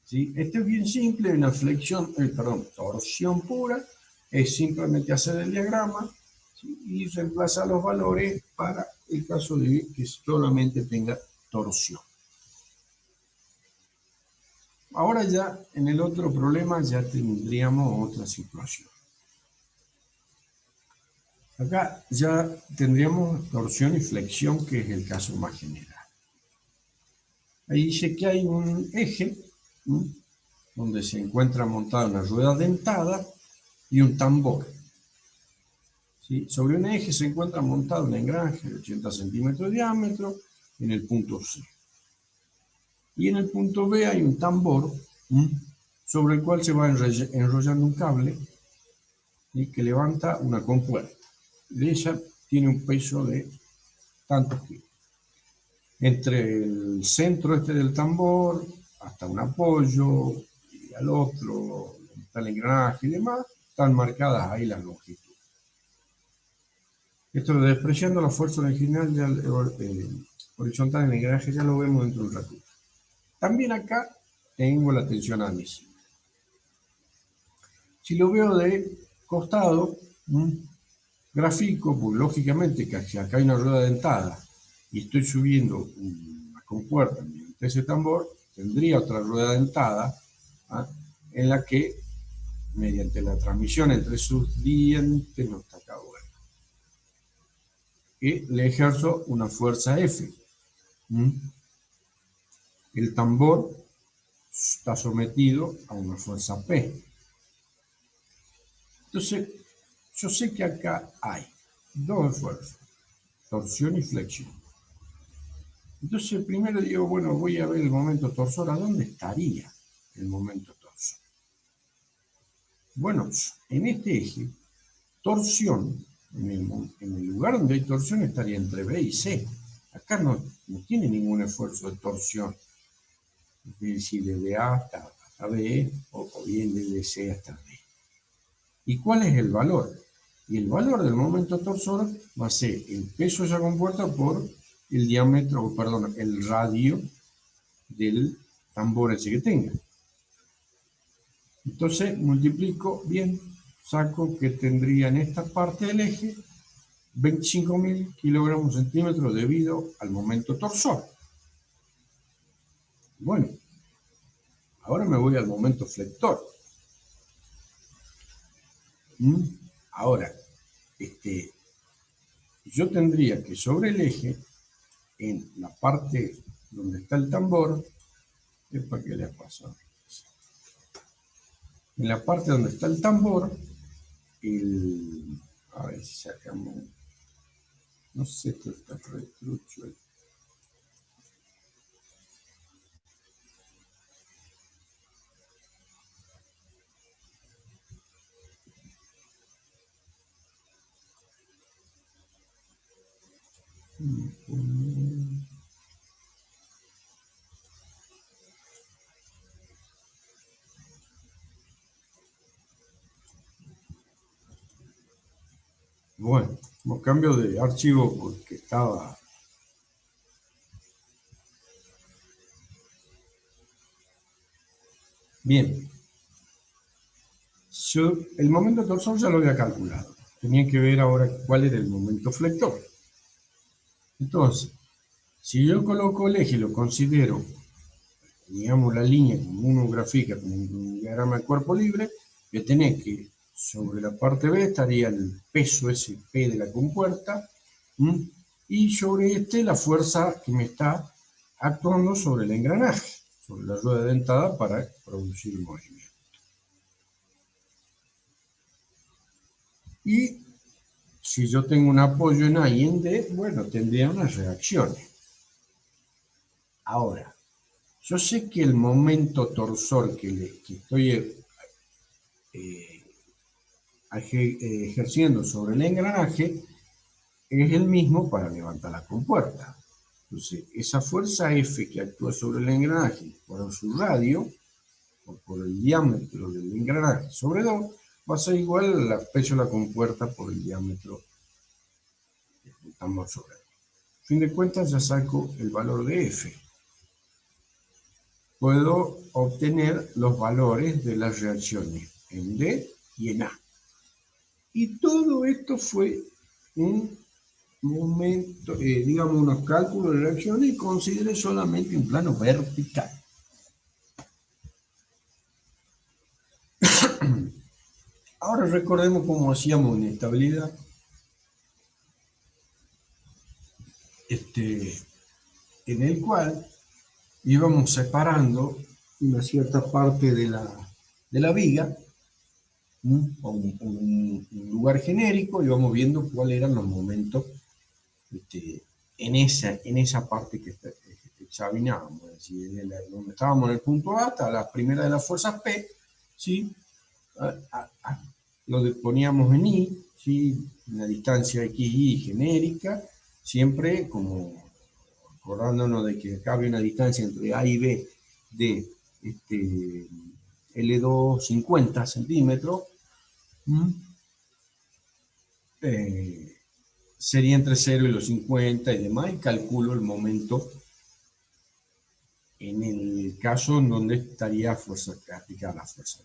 ¿Sí? Este es bien simple, una torsión pura, es simplemente hacer el diagrama, ¿sí? Y reemplazar los valores para el caso de que solamente tenga torsión. Ahora ya en el otro problema ya tendríamos otra situación. Acá ya tendríamos torsión y flexión, que es el caso más general. Ahí dice que hay un eje, donde se encuentra montada una rueda dentada y un tambor. ¿Sí? Sobre un eje se encuentra montado un engranaje de 80 centímetros de diámetro en el punto C. Y en el punto B hay un tambor sobre el cual se va enrollando un cable y que levanta una compuerta. De ella tiene un peso de tantos kilos. Entre el centro del tambor hasta un apoyo y al otro, donde está el engranaje y demás, están marcadas ahí las longitudes. Esto de despreciando la fuerza original horizontal en el engranaje ya lo vemos dentro de un ratito. También acá tengo la tensión admisible. Si lo veo de costado, gráfico, pues lógicamente que acá hay una rueda dentada y estoy subiendo una compuerta mediante ese tambor, tendría otra rueda dentada en la que, mediante la transmisión entre sus dientes, no está acá, bueno, y le ejerzo una fuerza F. El tambor está sometido a una fuerza P. Entonces, yo sé que acá hay dos esfuerzos. torsión y flexión. Entonces primero digo, bueno, voy a ver el momento torsor, ¿a dónde estaría el momento torsor? Bueno, en este eje, torsión, en el lugar donde hay torsión estaría entre B y C. Acá no tiene ningún esfuerzo de torsión, es decir, desde A hasta B, o bien desde C hasta D. ¿Y cuál es el valor? Y el valor del momento torsor va a ser el peso de esa compuerta por el diámetro, perdón, el radio del tambor ese que tenga. Entonces multiplico, bien, saco que tendría en esta parte del eje 25.000 kilogramos centímetros debido al momento torsor. Bueno, ahora me voy al momento flector. Ahora, yo tendría que sobre el eje, en la parte donde está el tambor, ¿para qué le ha pasado? En la parte donde está el tambor, a ver si sacamos, no sé, esto está retrucho. Bueno, cambio de archivo porque estaba... Bien. El momento torsor ya lo había calculado. Tenía que ver ahora cuál era el momento flector. Entonces, si yo coloco el eje y lo considero, digamos, la línea como uno grafica con un diagrama de cuerpo libre, voy a tener que, sobre la parte B estaría el peso SP de la compuerta, y sobre la fuerza que me está actuando sobre el engranaje, sobre la rueda dentada para producir el movimiento. Y si yo tengo un apoyo en A y en D, bueno, tendría unas reacciones. Ahora, yo sé que el momento torsor que estoy ejerciendo sobre el engranaje es el mismo para levantar la compuerta. Entonces, esa fuerza F que actúa sobre el engranaje por su radio, o por el diámetro del engranaje sobre 2, va a ser igual al peso de la compuerta por el diámetro del tambor sobre 2. A fin de cuentas, ya saco el valor de F. Puedo obtener los valores de las reacciones en D y en A. Y todo esto fue un momento, digamos, unos cálculos de reacciones, y consideré solamente un plano vertical. Ahora recordemos cómo hacíamos inestabilidad. En el cual íbamos separando una cierta parte de la viga, o un lugar genérico, y vamos viendo cuáles eran los momentos en esa parte que examinábamos. Es decir, donde estábamos en el punto A, hasta la primera de las fuerzas P, ¿sí? Lo poníamos en I, ¿sí? Una distancia XY genérica, siempre como acordándonos de que acá había una distancia entre A y B de L2 50 centímetros, sería entre 0 y los 50 y demás, y calculo el momento en el caso en donde estaría aplicada la fuerza.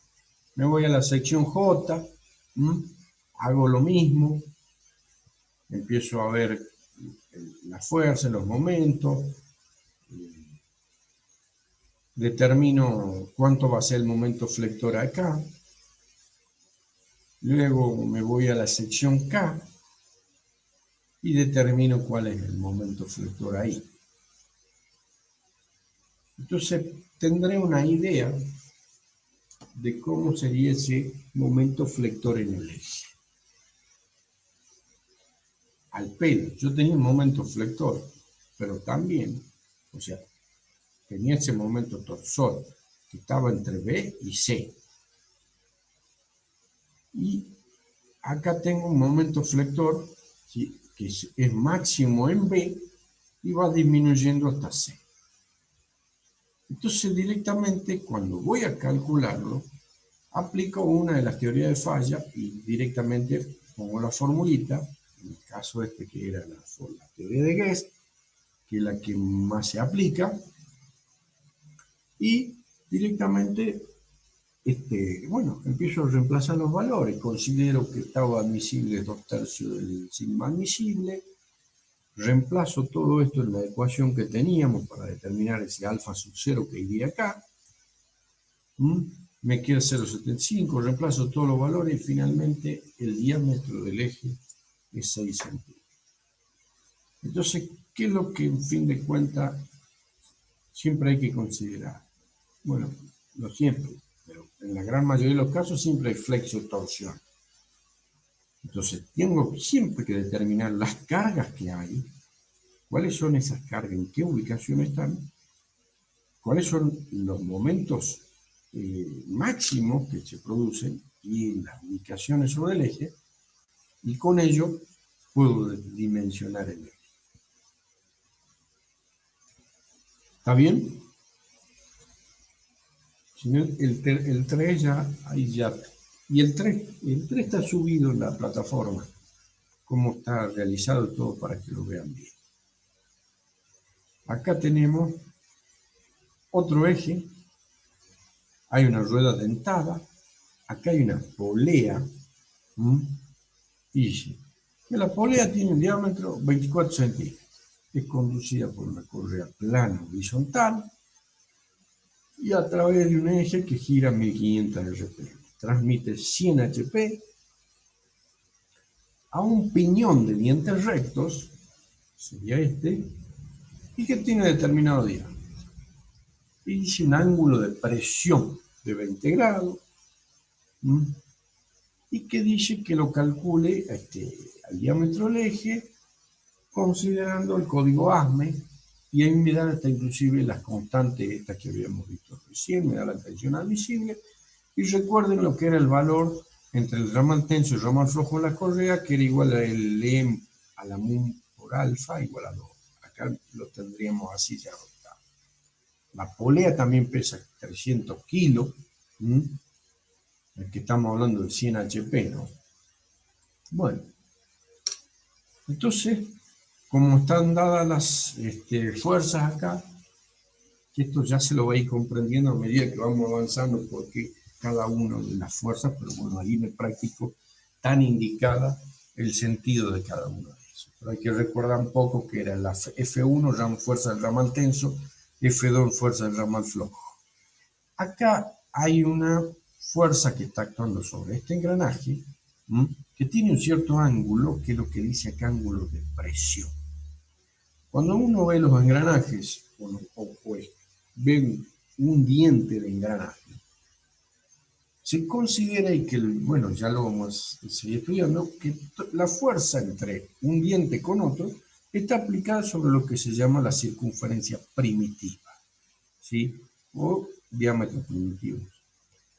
Me voy a la sección J, hago lo mismo, empiezo a ver la fuerza, los momentos, determino cuánto va a ser el momento flector acá, luego me voy a la sección K y determino cuál es el momento flector ahí. Entonces tendré una idea de cómo sería ese momento flector en el eje. al pelo. Yo tenía un momento flector, pero también, o sea, tenía ese momento torsor, que estaba entre B y C. Y acá tengo un momento flector, ¿sí?, que es máximo en B y va disminuyendo hasta C. Entonces, directamente, cuando voy a calcularlo, aplico una de las teorías de falla y directamente pongo la formulita, en el caso este que era la teoría de Guest, que es la que más se aplica, y directamente, bueno, empiezo a reemplazar los valores. Considero que estaba admisible 2/3 del sigma admisible, reemplazo todo esto en la ecuación que teníamos para determinar ese alfa sub 0 que iría acá. Me queda 0,75, reemplazo todos los valores y finalmente el diámetro del eje es 6 centímetros. Entonces, ¿qué es lo que en fin de cuentas siempre hay que considerar? Bueno, no siempre, pero en la gran mayoría de los casos siempre hay flexo-torsión. Entonces, tengo siempre que determinar las cargas que hay, cuáles son esas cargas, en qué ubicación están, cuáles son los momentos máximos que se producen y las ubicaciones sobre el eje, y con ello puedo dimensionar el eje. ¿Está bien? El 3 ya, ahí ya. Y el 3 está subido en la plataforma, cómo está realizado todo para que lo vean bien. Acá tenemos otro eje, hay una rueda dentada, acá hay una polea, y dice que la polea tiene un diámetro 24 centímetros, es conducida por una correa plana horizontal y a través de un eje que gira 1500 RPM. Transmite 100 HP a un piñón de dientes rectos, sería este, y que tiene determinado diámetro. Y dice un ángulo de presión de 20 grados, y que dice que lo calcule al diámetro del eje considerando el código ASME, y ahí me dan hasta inclusive las constantes estas que habíamos visto recién, me da la tensión admisible, y recuerden lo que era el valor entre el ramal tenso y el ramal flojo de la correa, que era igual a el M a la MUM por alfa igual a 2. Acá lo tendríamos así ya adoptado. La polea también pesa 300 kilos, el que estamos hablando de 100 HP, ¿no? Bueno, entonces, como están dadas las fuerzas acá, que esto ya se lo va a ir comprendiendo a medida que vamos avanzando, porque cada una de las fuerzas, pero bueno, ahí en el práctico tan indicada el sentido de cada uno de esos. Pero hay que recordar un poco que era la F1, fuerza del ramal tenso, F2, fuerza del ramal flojo. Acá hay una fuerza que está actuando sobre este engranaje, que tiene un cierto ángulo, que es lo que dice acá ángulo de presión. Cuando uno ve los engranajes, o ve un diente de engranaje, se considera, y que, bueno, ya lo vamos a seguir estudiando, que la fuerza entre un diente con otro está aplicada sobre lo que se llama la circunferencia primitiva, ¿sí? O diámetro primitivo.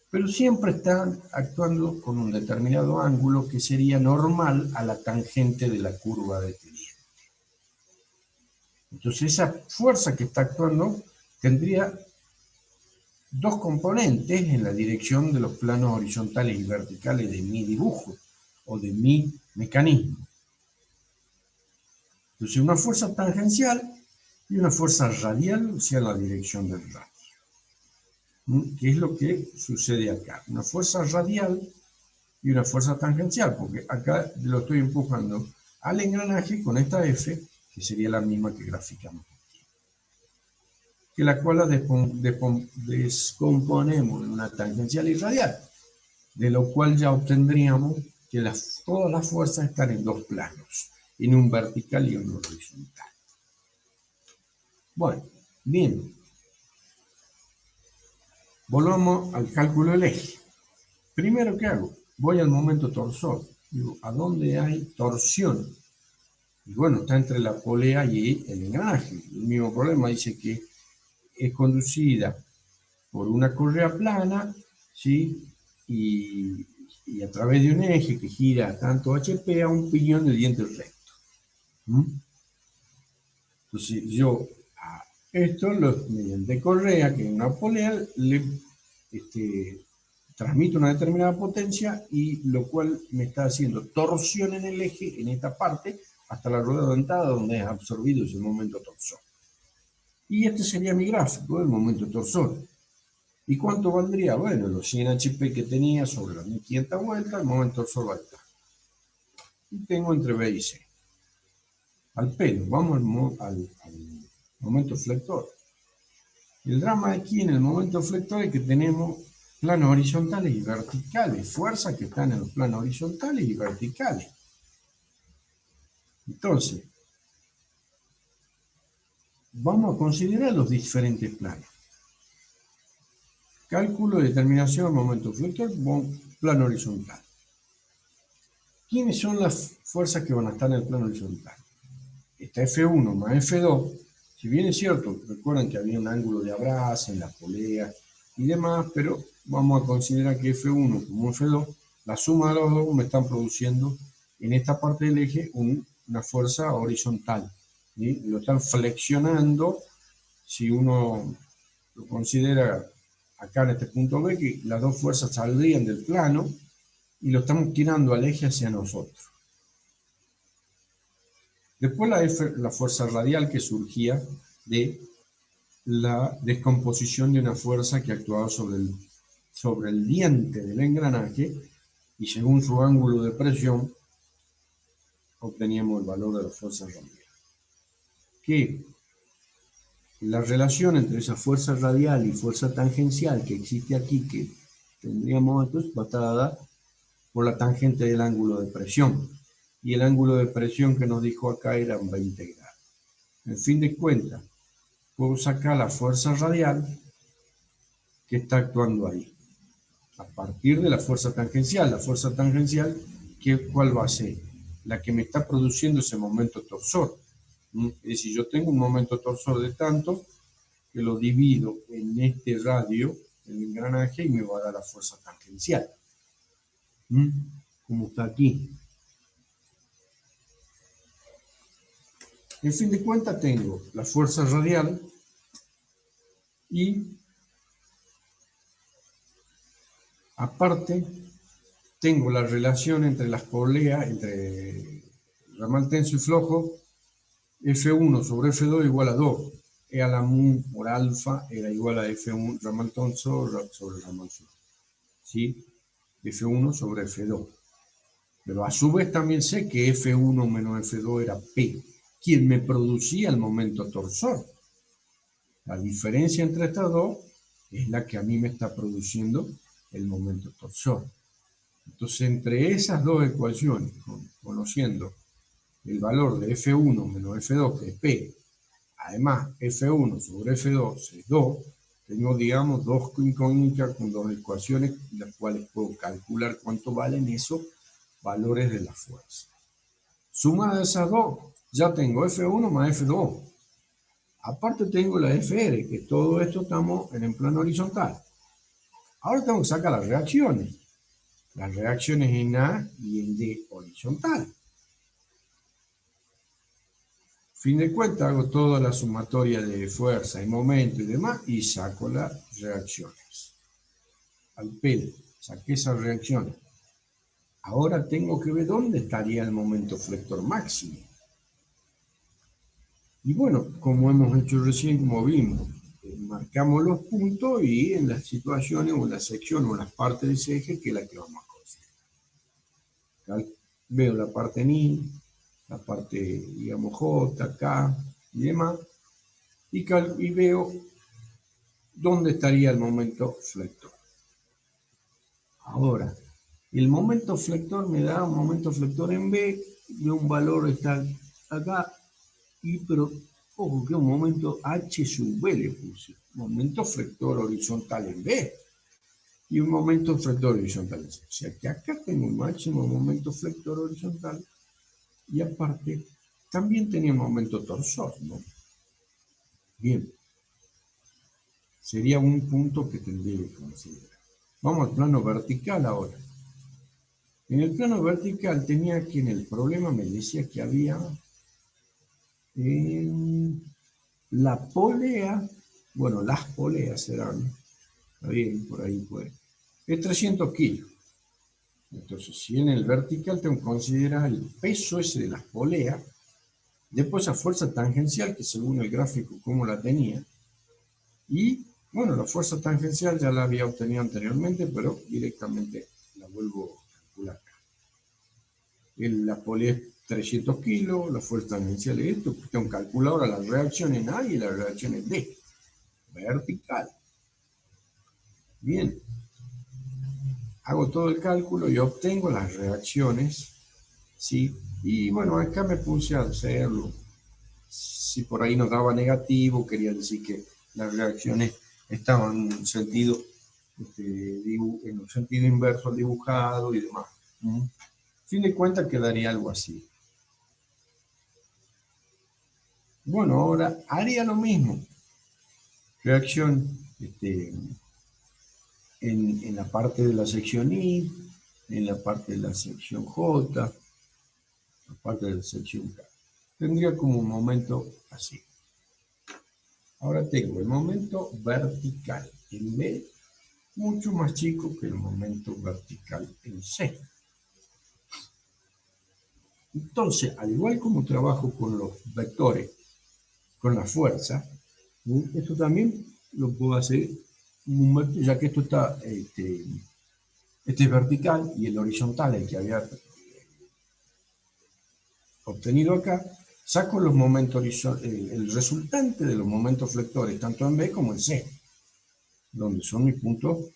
Pero siempre están actuando con un determinado ángulo que sería normal a la tangente de la curva de este diente. Entonces esa fuerza que está actuando tendría dos componentes en la dirección de los planos horizontales y verticales de mi dibujo o de mi mecanismo. Entonces una fuerza tangencial y una fuerza radial, o sea, en la dirección del radio. ¿Qué es lo que sucede acá? Una fuerza radial y una fuerza tangencial, porque acá lo estoy empujando al engranaje con esta F, que sería la misma que graficamos aquí, que la cual la descomponemos en una tangencial y radial, de lo cual ya obtendríamos que todas las fuerzas están en dos planos, en un vertical y en un horizontal. Bueno, bien. Volvamos al cálculo del eje. Primero, ¿qué hago? Voy al momento torsor. Digo, ¿a dónde hay torsión? Y bueno, está entre la polea y el engranaje. El mismo problema dice que es conducida por una correa plana, ¿sí? Y a través de un eje que gira tanto HP a un piñón de dientes rectos. ¿Mm? Entonces yo a esto, mediante correa, que es una polea, le transmito una determinada potencia y lo cual me está haciendo torsión en el eje, en esta parte, hasta la rueda dentada donde es absorbido ese momento torsor. Y este sería mi gráfico del momento torsor. ¿Y cuánto valdría? Bueno, los 100 HP que tenía sobre las 1500 vueltas, el momento torsor va a estar. Y tengo entre B y C. Al pelo, vamos al momento flector. El drama aquí en el momento flector es que tenemos planos horizontales y verticales, fuerzas que están en los planos horizontales y verticales. Entonces, vamos a considerar los diferentes planos. Cálculo de determinación, momento flector, plano horizontal. ¿Quiénes son las fuerzas que van a estar en el plano horizontal? Está F1 más F2. Si bien es cierto, recuerden que había un ángulo de abrazo en las poleas y demás, pero vamos a considerar que F1 como F2, la suma de los dos me están produciendo en esta parte del eje una fuerza horizontal. ¿Sí? Lo están flexionando, si uno lo considera acá en este punto B, que las dos fuerzas saldrían del plano y lo estamos tirando al eje hacia nosotros. Después la fuerza radial que surgía de la descomposición de una fuerza que actuaba sobre el diente del engranaje y según su ángulo de presión obteníamos el valor de la fuerza radial. Que la relación entre esa fuerza radial y fuerza tangencial que existe aquí, que tendríamos esto, va a estar dada por la tangente del ángulo de presión. Y el ángulo de presión que nos dijo acá era 20 grados. En fin de cuentas, puedo sacar la fuerza radial que está actuando ahí, a partir de la fuerza tangencial. La fuerza tangencial, ¿cuál va a ser? La que me está produciendo ese momento torsor. Es decir, yo tengo un momento torsor de tanto, que lo divido en este radio, el engranaje, y me va a dar la fuerza tangencial. Como está aquí. En fin de cuentas tengo la fuerza radial y aparte tengo la relación entre las poleas, entre ramal tenso y flojo, F1 sobre F2 igual a 2. E a la mu por alfa era igual a F1 ramal tenso sobre ramal flojo. ¿Sí? F1 sobre F2. Pero a su vez también sé que F1 menos F2 era P, quien me producía el momento torsor. La diferencia entre estas dos es la que a mí me está produciendo el momento torsor. Entonces, entre esas dos ecuaciones, conociendo el valor de F1 menos F2, que es P, además F1 sobre F2 es 2, tengo, digamos, dos incógnitas con dos ecuaciones, las cuales puedo calcular cuánto valen esos valores de la fuerza. Sumada esas dos, ya tengo F1 más F2. Aparte tengo la FR, que todo esto estamos en el plano horizontal. Ahora tengo que sacar las reacciones. Las reacciones en A y en D horizontal. Fin de cuentas, hago toda la sumatoria de fuerza y momento y demás y saco las reacciones. Al pelo, saqué esas reacciones. Ahora tengo que ver dónde estaría el momento flector máximo. Y bueno, como hemos hecho recién, como vimos, marcamos los puntos y en las situaciones o en la sección o en las partes de ese eje que es la que vamos a considerar. Veo la parte ni, la parte, digamos, J, K y demás, y veo dónde estaría el momento flector. Ahora, el momento flector me da un momento flector en B, y un valor está acá, pero ojo que un momento H sub B le puse, momento flector horizontal en B, y un momento flector horizontal en C. O sea que acá tengo un máximo momento flector horizontal, y aparte también tenía un momento torsor, ¿no? Bien, sería un punto que tendría que considerar. Vamos al plano vertical ahora. En el plano vertical tenía que en el problema me decía que había la polea, bueno, las poleas serán, está bien, por ahí pues, es 300 kilos. Entonces, si en el vertical tengo que considerar el peso ese de las poleas, después la fuerza tangencial, que según el gráfico como la tenía, y bueno, la fuerza tangencial ya la había obtenido anteriormente, pero directamente la vuelvo a calcular acá. La polea es 300 kilos, la fuerza tangencial es esto, tengo que calcular ahora la reacción en A y la reacción en D, vertical. Bien, hago todo el cálculo y obtengo las reacciones, ¿sí? Y bueno, acá me puse a hacerlo. Si por ahí nos daba negativo, quería decir que las reacciones estaban en un sentido, en un sentido inverso al dibujado y demás. Fin de cuentas quedaría algo así. Bueno, ahora haría lo mismo. Reacción en la parte de la sección I, en la parte de la sección J, la parte de la sección K. Tendría como un momento así. Ahora tengo el momento vertical en B, mucho más chico que el momento vertical en C. Entonces, al igual como trabajo con los vectores, con la fuerza, esto también lo puedo hacer, ya que esto está, este es vertical y el horizontal, el que había obtenido acá, saco los momentos el resultante de los momentos flectores, tanto en B como en C, donde son mis puntos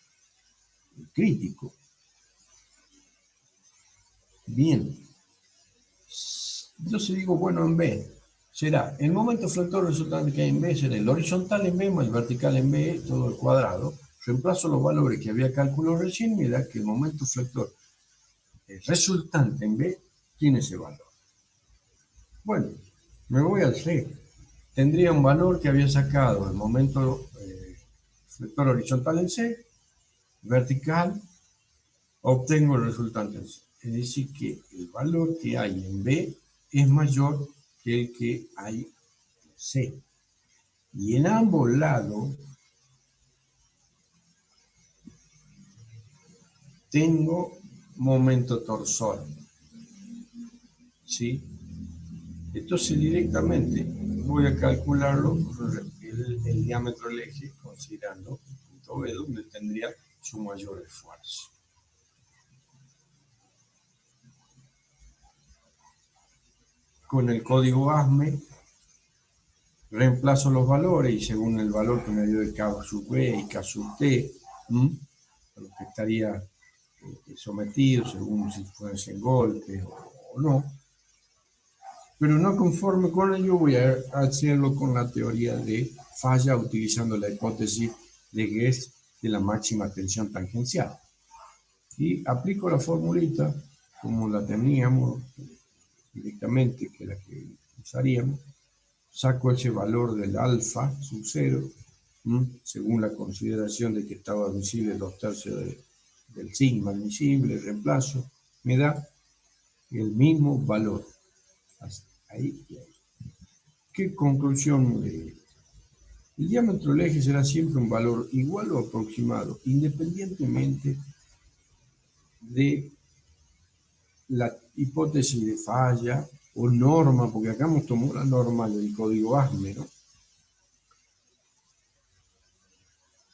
críticos. Bien, entonces digo, bueno, en B será el momento flector resultante que hay en B, será el horizontal en B más el vertical en B, todo el cuadrado. Reemplazo los valores que había calculado recién y me da que el momento flector resultante en B tiene ese valor. Bueno, me voy al C. Tendría un valor que había sacado el momento flector horizontal en C, vertical, obtengo el resultante en C. Es decir, que el valor que hay en B es mayor que el que hay en C. Y en ambos lados tengo momento torsor. ¿Sí? Entonces directamente voy a calcularlo el diámetro del eje, considerando el punto B, donde tendría su mayor esfuerzo. Con el código ASME reemplazo los valores y según el valor que me dio de K sub B y K sub T, a lo que estaría sometido según si fuese golpe o no. Pero no conforme con ello voy a hacerlo con la teoría de falla utilizando la hipótesis de Guess de la máxima tensión tangencial. Y aplico la formulita como la teníamos directamente, que es la que usaríamos. Saco ese valor del alfa sub 0, según la consideración de que estaba admisible 2/3 del sigma admisible, reemplazo, me da el mismo valor. Ahí y ahí. ¿Qué conclusión de esto? El diámetro del eje será siempre un valor igual o aproximado, independientemente de la hipótesis de falla o norma, porque acá hemos tomado la norma del código ASME, ¿no?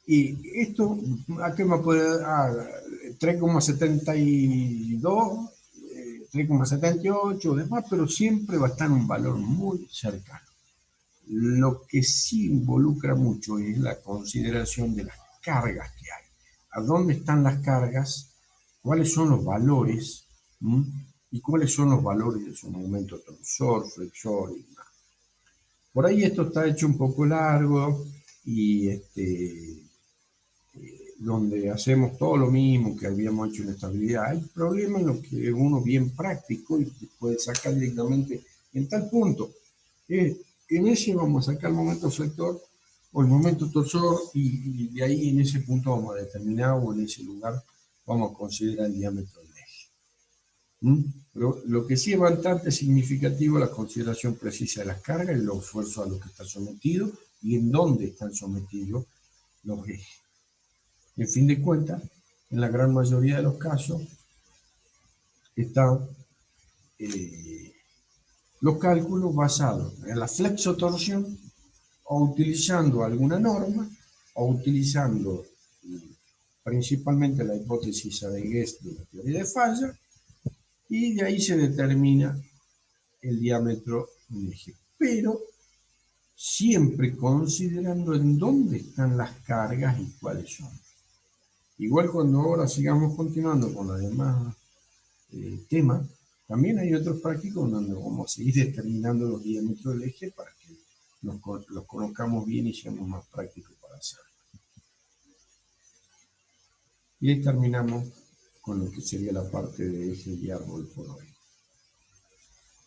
Y esto, ¿a qué me puede dar? 3,72, 3,78, demás, pero siempre va a estar un valor muy cercano. Lo que sí involucra mucho es la consideración de las cargas que hay. ¿A dónde están las cargas? ¿Cuáles son los valores? ¿Y cuáles son los valores de su momento torsor, flexor y demás? Por ahí esto está hecho un poco largo y donde hacemos todo lo mismo que habíamos hecho en estabilidad. Hay problemas en los que uno bien práctico y puede sacar directamente en tal punto. En ese vamos a sacar el momento flector o el momento torsor y de ahí en ese punto vamos a determinar o en ese lugar vamos a considerar el diámetro del eje. Pero lo que sí es bastante significativo es la consideración precisa de las cargas y los esfuerzos a los que está sometido y en dónde están sometidos los ejes. En fin de cuentas, en la gran mayoría de los casos están los cálculos basados en la flexotorsión o utilizando alguna norma o utilizando principalmente la hipótesis de Guest de la teoría de falla, y de ahí se determina el diámetro del eje, pero siempre considerando en dónde están las cargas y cuáles son. Igual cuando ahora sigamos continuando con los demás temas, también hay otros prácticos donde vamos a seguir determinando los diámetros del eje para que los conozcamos bien y seamos más prácticos para hacerlo. Y ahí terminamos con lo que sería la parte de eje y árbol por hoy.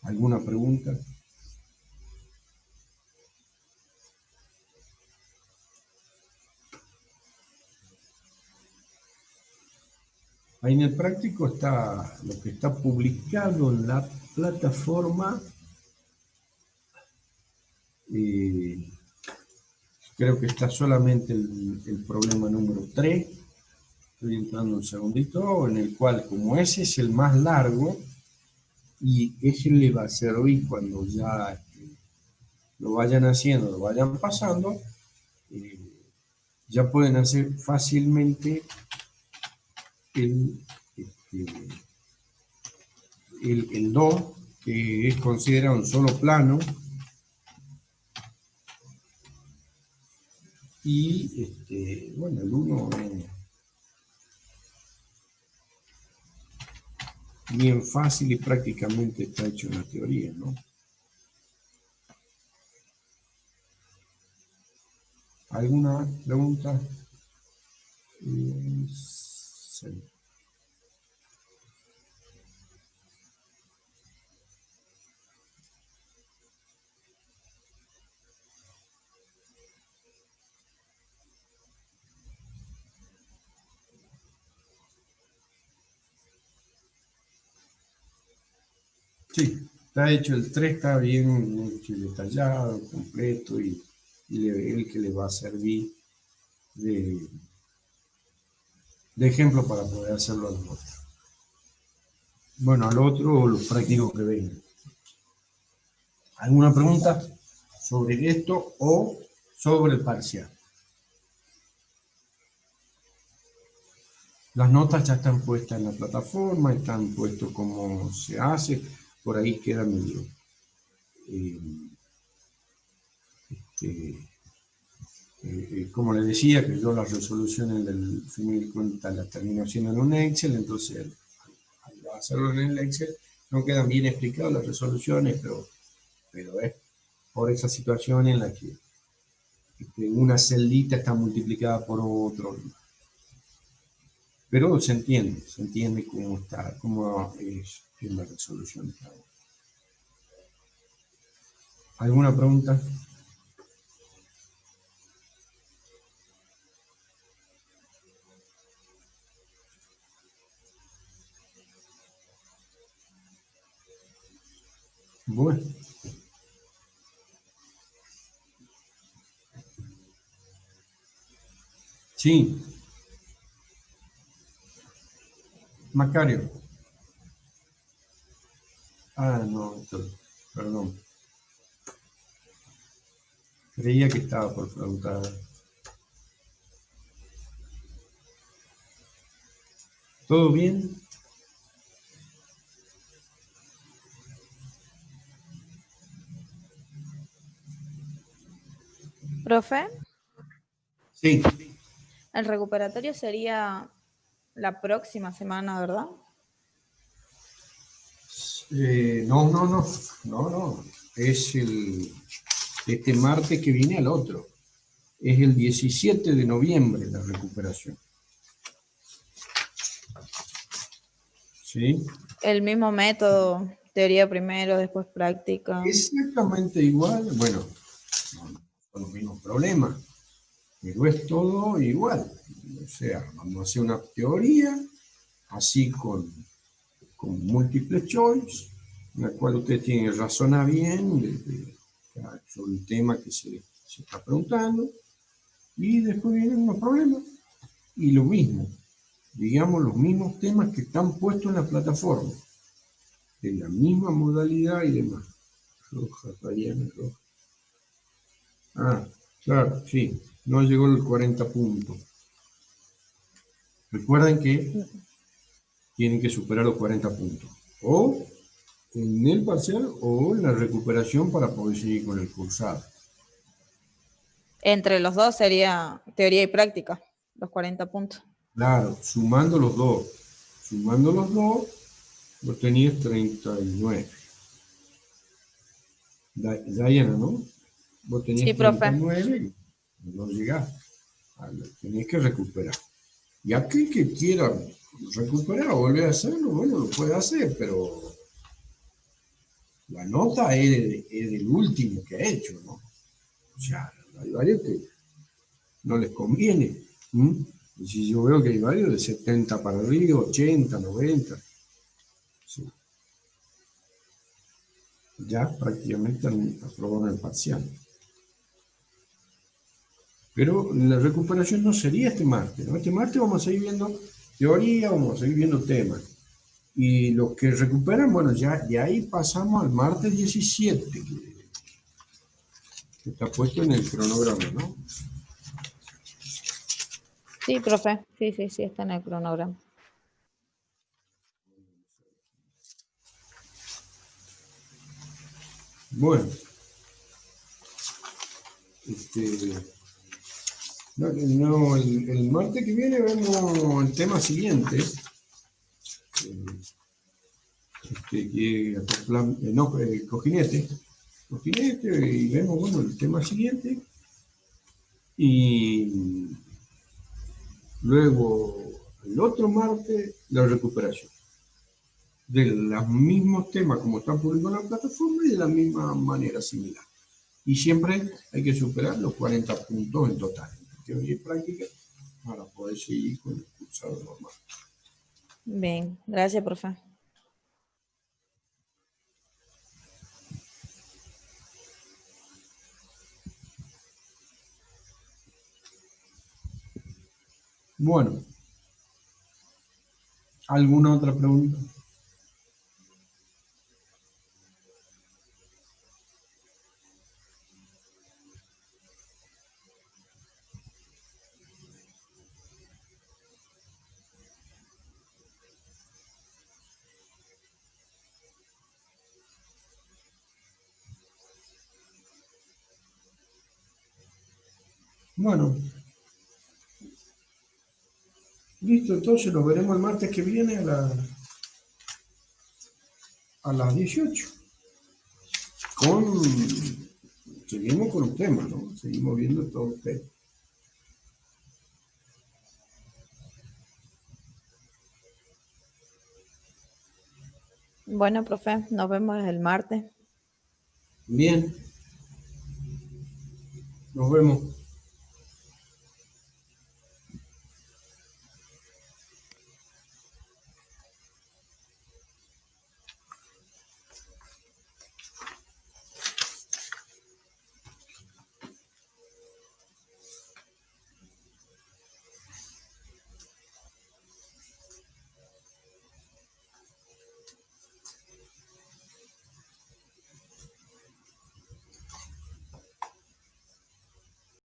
¿Alguna pregunta? Ahí en el práctico está lo que está publicado en la plataforma. Creo que está solamente el problema número 3. Estoy entrando un segundito, en el cual, como ese es el más largo, y ese le va a servir cuando ya lo vayan haciendo, lo vayan pasando, ya pueden hacer fácilmente el 2, que es considerado un solo plano, y bueno, el 1 es bien fácil y prácticamente está hecho en la teoría, ¿no? ¿Alguna pregunta? Sí. Sí, está hecho, el 3 está bien hecho y detallado, completo, y el que le va a servir de ejemplo para poder hacerlo a los otros. Bueno, al otro, los prácticos que vengan. ¿Alguna pregunta sobre esto o sobre el parcial? Las notas ya están puestas en la plataforma, están puestos cómo se hace, por ahí queda medio. Como les decía, que yo las resoluciones del fin de cuentas las termino haciendo en un Excel, entonces al hacerlo en el Excel no quedan bien explicadas las resoluciones, pero es por esa situación en la que una celita está multiplicada por otro. Pero se entiende cómo está, cómo es la resolución. ¿Alguna pregunta? Bueno. Sí. Macario. Ah, no, perdón. Creía que estaba por preguntar. ¿Todo bien? Profe, Sí. el recuperatorio sería la próxima semana, ¿verdad? No. Es este martes que viene al otro. Es el 17 de noviembre la recuperación. ¿Sí? El mismo método teoría primero, después práctica. Exactamente igual, bueno, no son los mismos problemas, pero es todo igual. O sea, vamos a hacer una teoría, así con múltiple choice, en la cual usted tiene que razonar bien sobre el tema que se está preguntando, y después vienen los problemas. Y lo mismo, digamos, los mismos temas que están puestos en la plataforma, de la misma modalidad y demás. Roja, Rayana, roja. Ah, claro, sí, no llegó el 40 puntos. Recuerden que tienen que superar los 40 puntos, o en el parcial o en la recuperación para poder seguir con el cursado. Entre los dos sería teoría y práctica, los 40 puntos. Claro, sumando los dos, vos tenías 39. Diana, ¿no? Vos tenías Sí, profe. 39 y no llegás. Tenés que recuperar. Y aquel que quiera recuperar o volver a hacerlo, bueno, lo puede hacer, pero la nota es del último que ha hecho, ¿no? O sea, hay varios que no les conviene. Y si yo veo que hay varios de 70 para arriba, 80, 90, sí, ya prácticamente aprobaron el parcial. Pero la recuperación no sería este martes, ¿no? Este martes vamos a seguir viendo teoría, vamos a seguir viendo temas. Y los que recuperan, bueno, ya de ahí pasamos al martes 17, que está puesto en el cronograma, ¿no? Sí, profe. Sí, está en el cronograma. Bueno, el martes que viene vemos el tema siguiente, cojinete, y vemos, bueno, el tema siguiente, y luego el otro martes la recuperación de los mismos temas como están publicados en la plataforma y de la misma manera similar. Y siempre hay que superar los 40 puntos en total, en teoría y práctica, para poder seguir con el cursado normal. Bien, gracias, profe. Bueno, ¿alguna otra pregunta? Bueno, listo, entonces nos veremos el martes que viene a las 18. Seguimos con el tema, ¿no? Seguimos viendo todo el tema. Bueno, profe, nos vemos el martes. Bien, nos vemos.